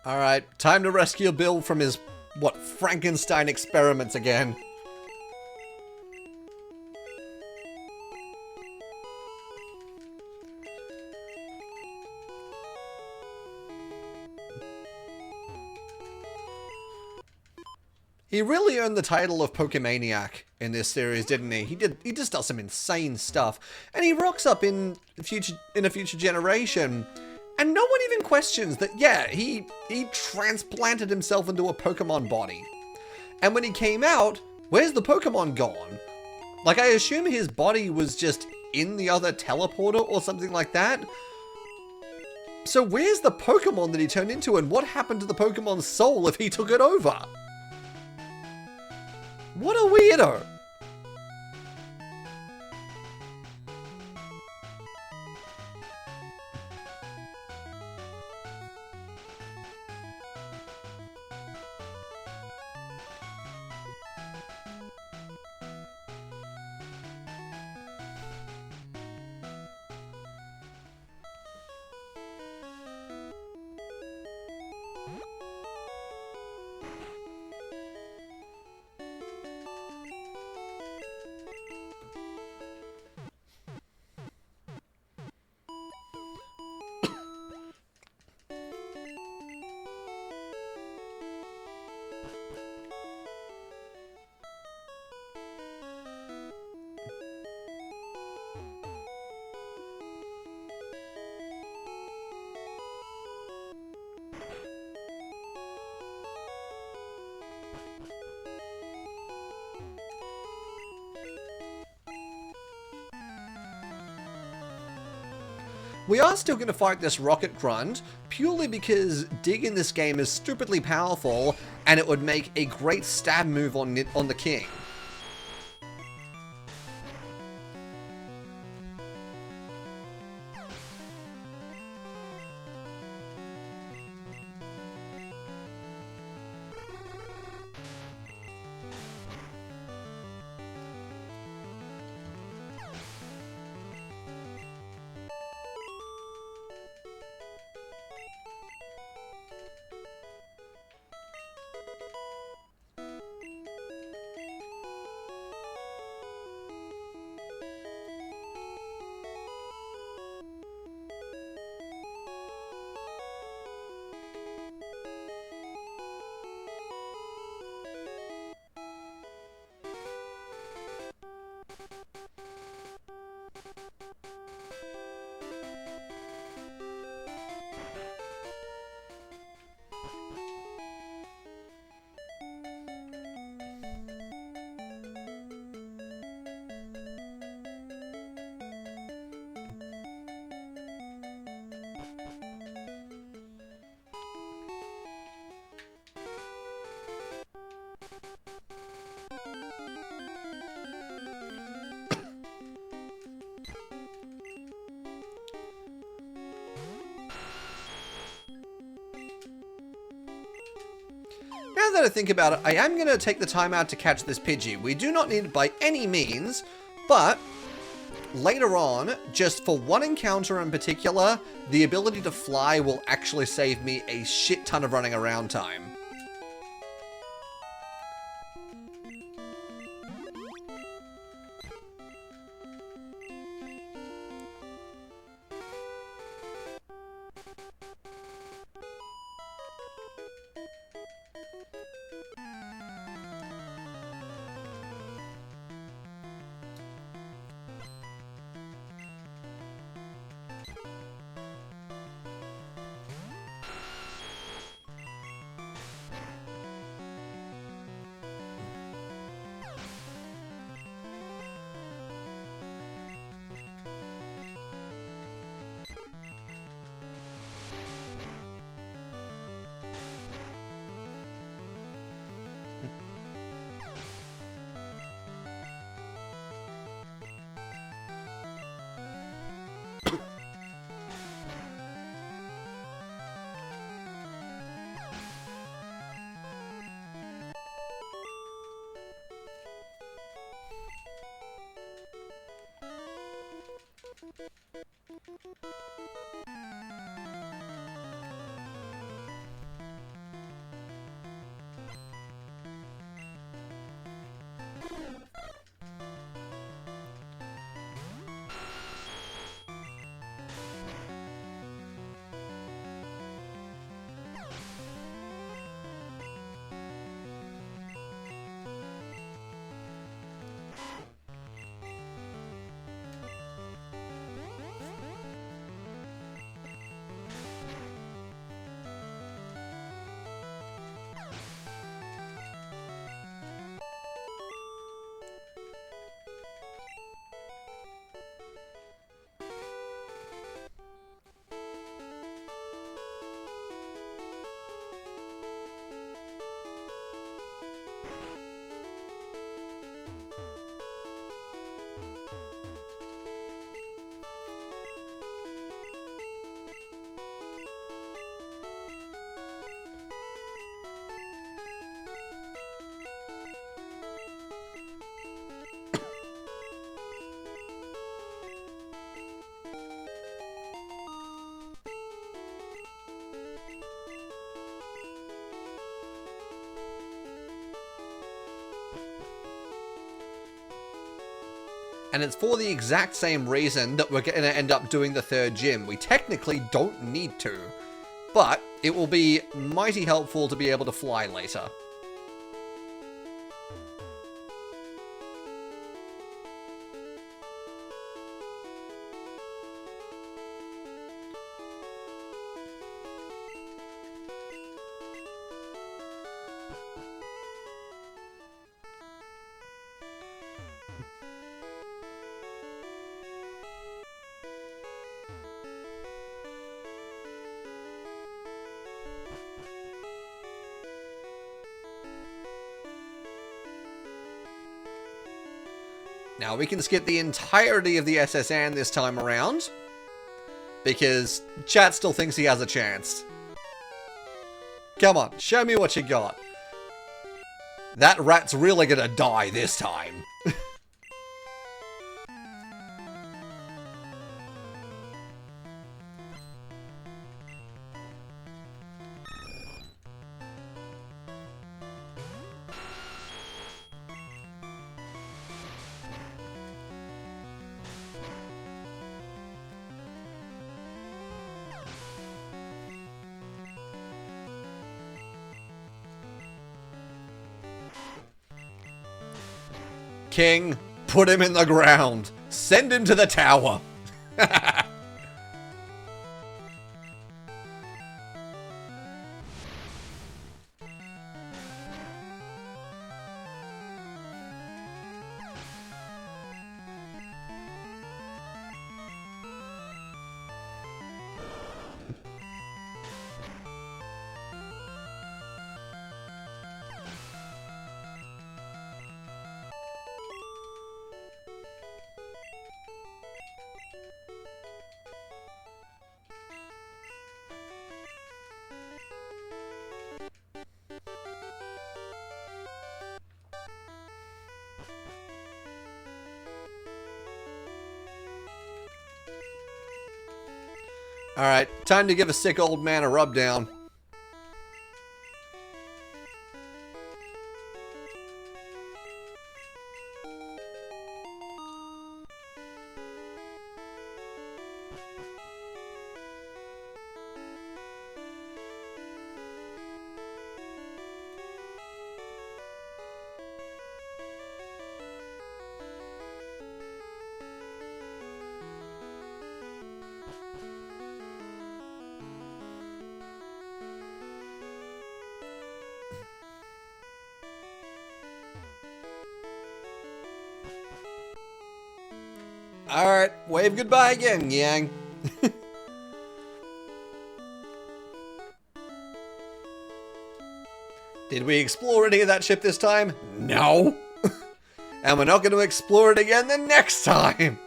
Alright, time to rescue Bill from his, what, Frankenstein experiments again. He really earned the title of Pokemaniac in this series, didn't he? He just does some insane stuff. And he rocks up in a future generation. And no one even questions that, yeah, he transplanted himself into a Pokemon body. And when he came out, where's the Pokemon gone? Like, I assume his body was just in the other teleporter or something like that. So where's the Pokemon that he turned into, and what happened to the Pokemon's soul if he took it over? What a weirdo! We are still going to fight this Rocket Grunt, purely because Dig in this game is stupidly powerful, and it would make a great stab move on the King. Now that I think about it, I am going to take the time out to catch this Pidgey. We do not need it by any means, but later on, just for one encounter in particular, the ability to fly will actually save me a shit ton of running around time. And it's for the exact same reason that we're going to end up doing the third gym. We technically don't need to, but it will be mighty helpful to be able to fly later. Now we can skip the entirety of the SSN this time around, because chat still thinks he has a chance. Come on, show me what you got. That rat's really gonna die this time. King, put him in the ground. Send him to the tower. Alright, time to give a sick old man a rub down. Alright, wave goodbye again, Yang. Did we explore any of that ship this time? No. And we're not going to explore it again the next time.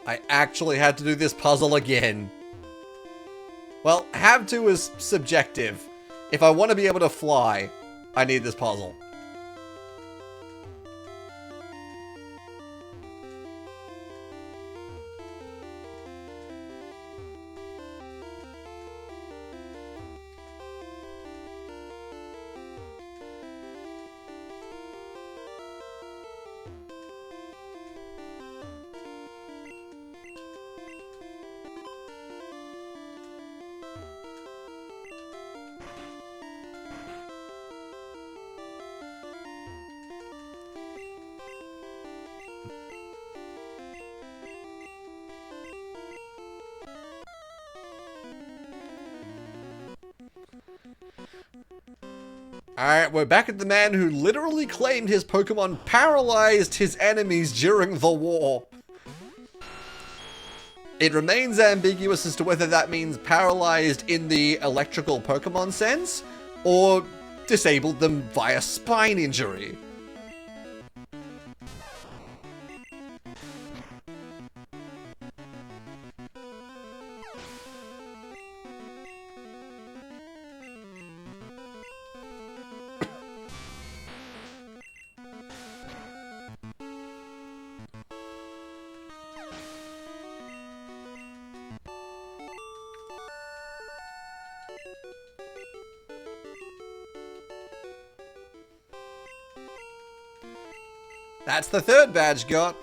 I actually had to do this puzzle again. Well, have to is subjective. If I want to be able to fly, I need this puzzle. Alright, we're back at the man who literally claimed his Pokemon paralyzed his enemies during the war. It remains ambiguous as to whether that means paralyzed in the electrical Pokemon sense, or disabled them via spine injury. That's the third badge got.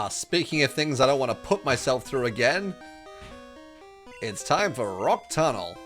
Speaking of things I don't want to put myself through again, it's time for Rock Tunnel.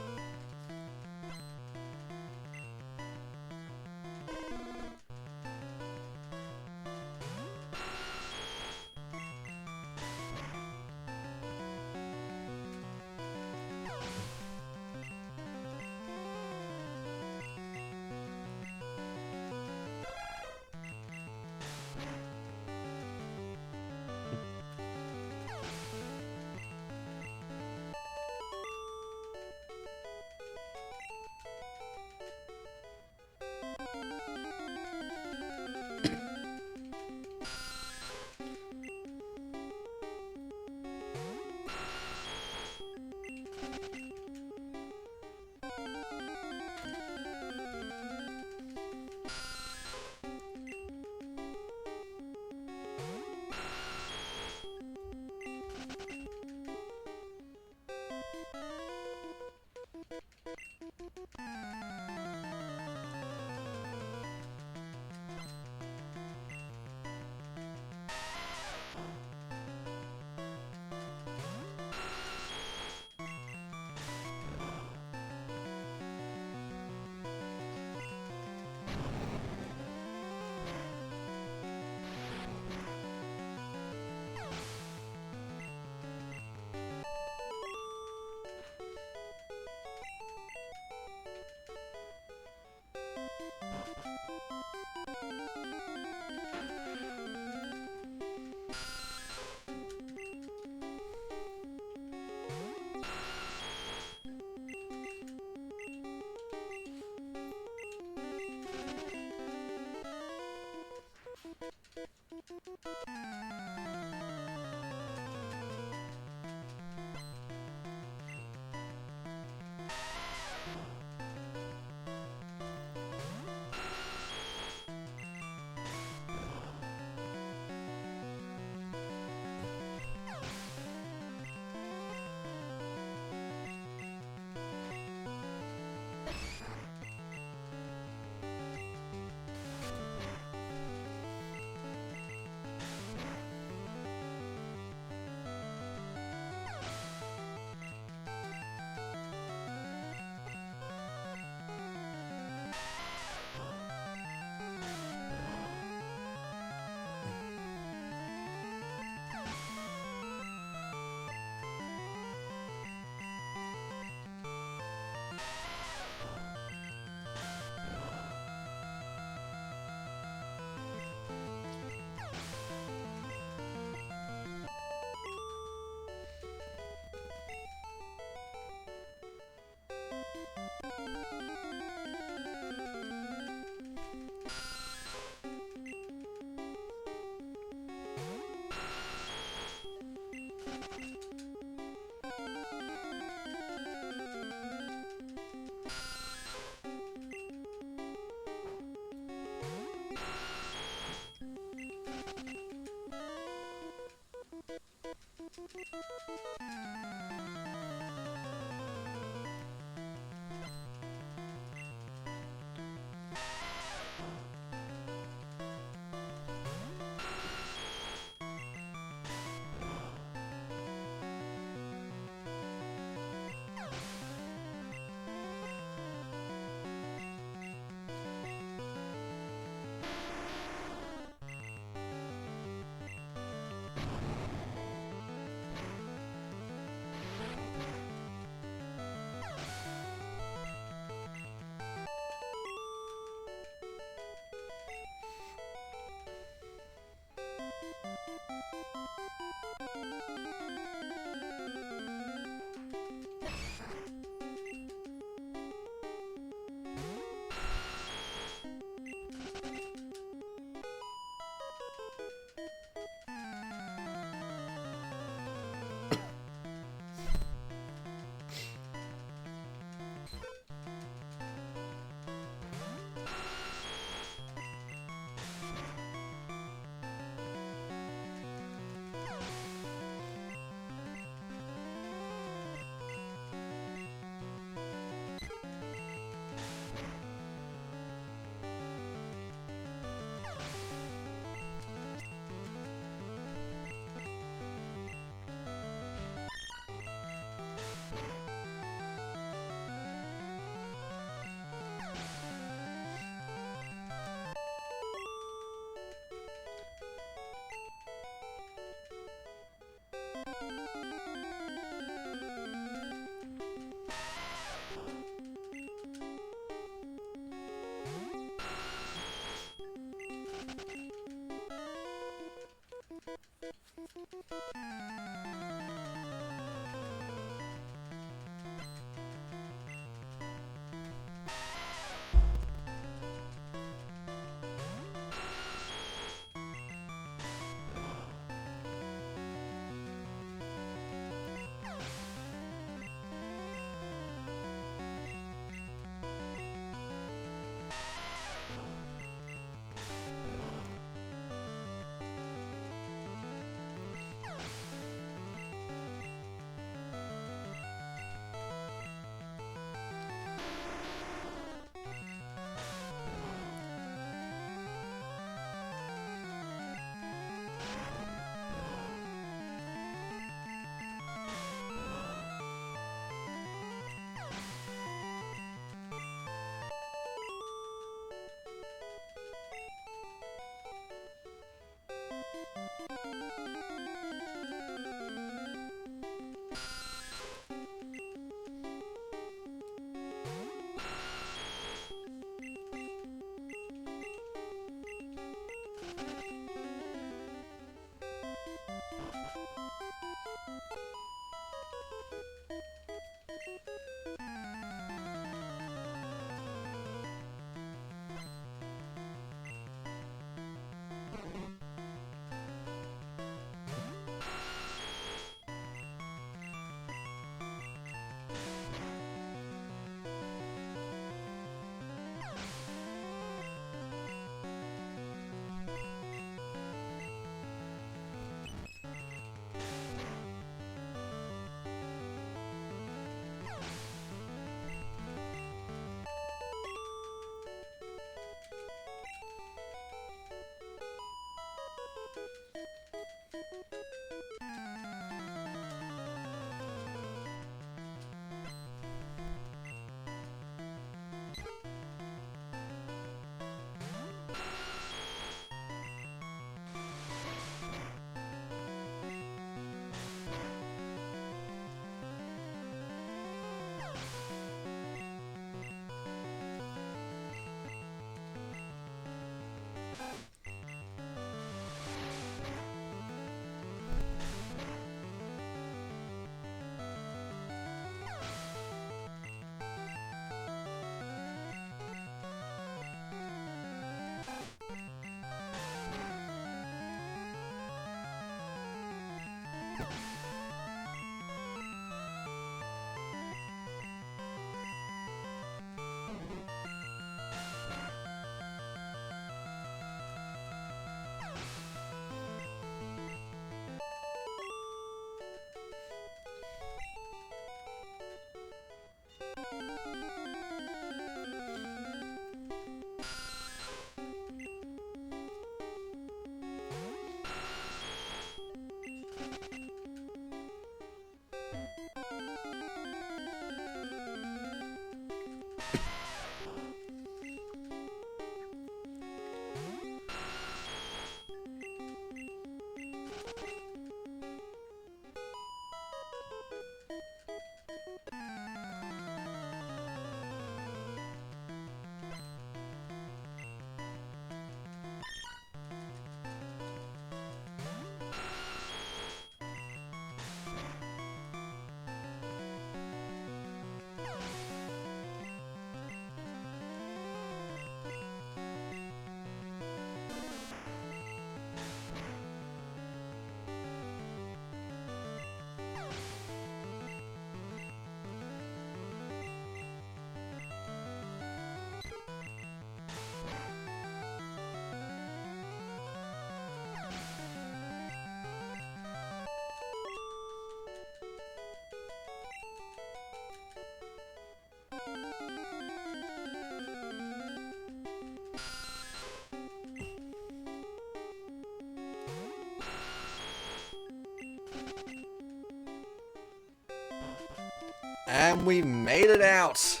And we made it out.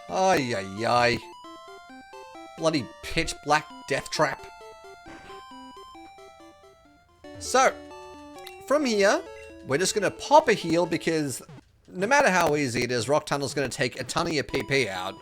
Ay, ay, ay. Bloody pitch black death trap. So, from here, we're just going to pop a heal because no matter how easy it is, Rock Tunnel's going to take a ton of your PP out.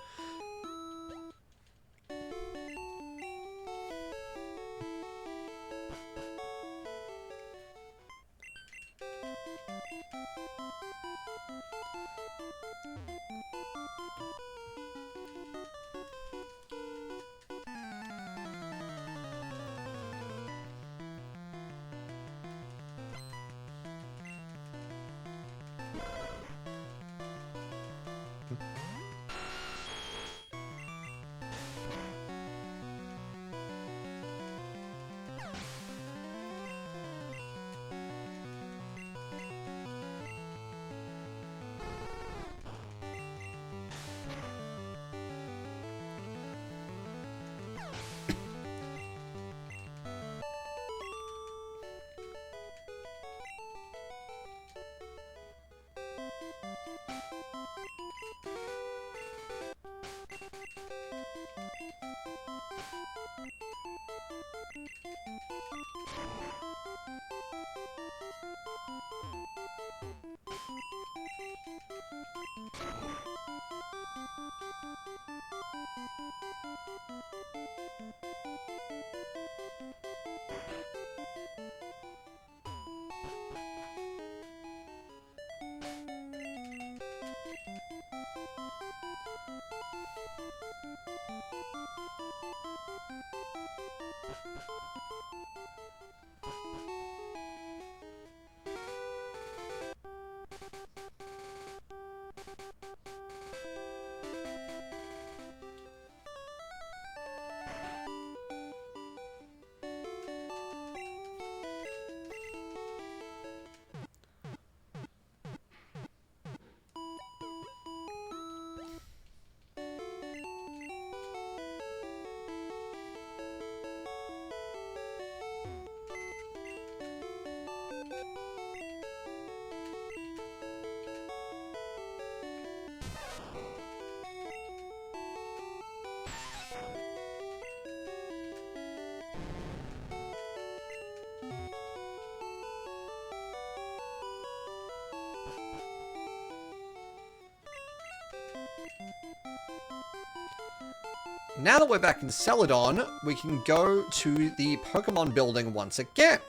Now that we're back in Celadon, we can go to the Pokemon building once again.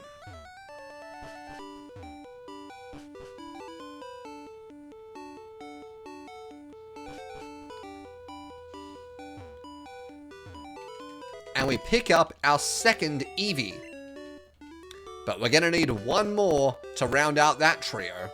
And we pick up our second Eevee. But we're gonna need one more to round out that trio.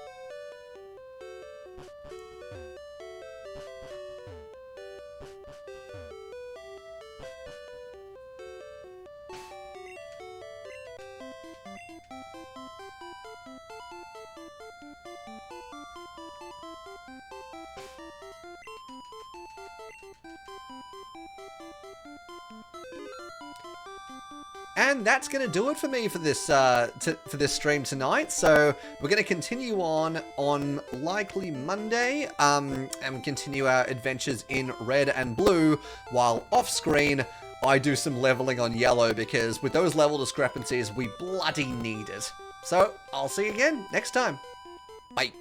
And that's going to do it for me for this for this stream tonight. So we're going to continue on likely Monday and continue our adventures in Red and Blue, while off screen I do some leveling on Yellow, because with those level discrepancies we bloody need it. So I'll see you again next time. Bye.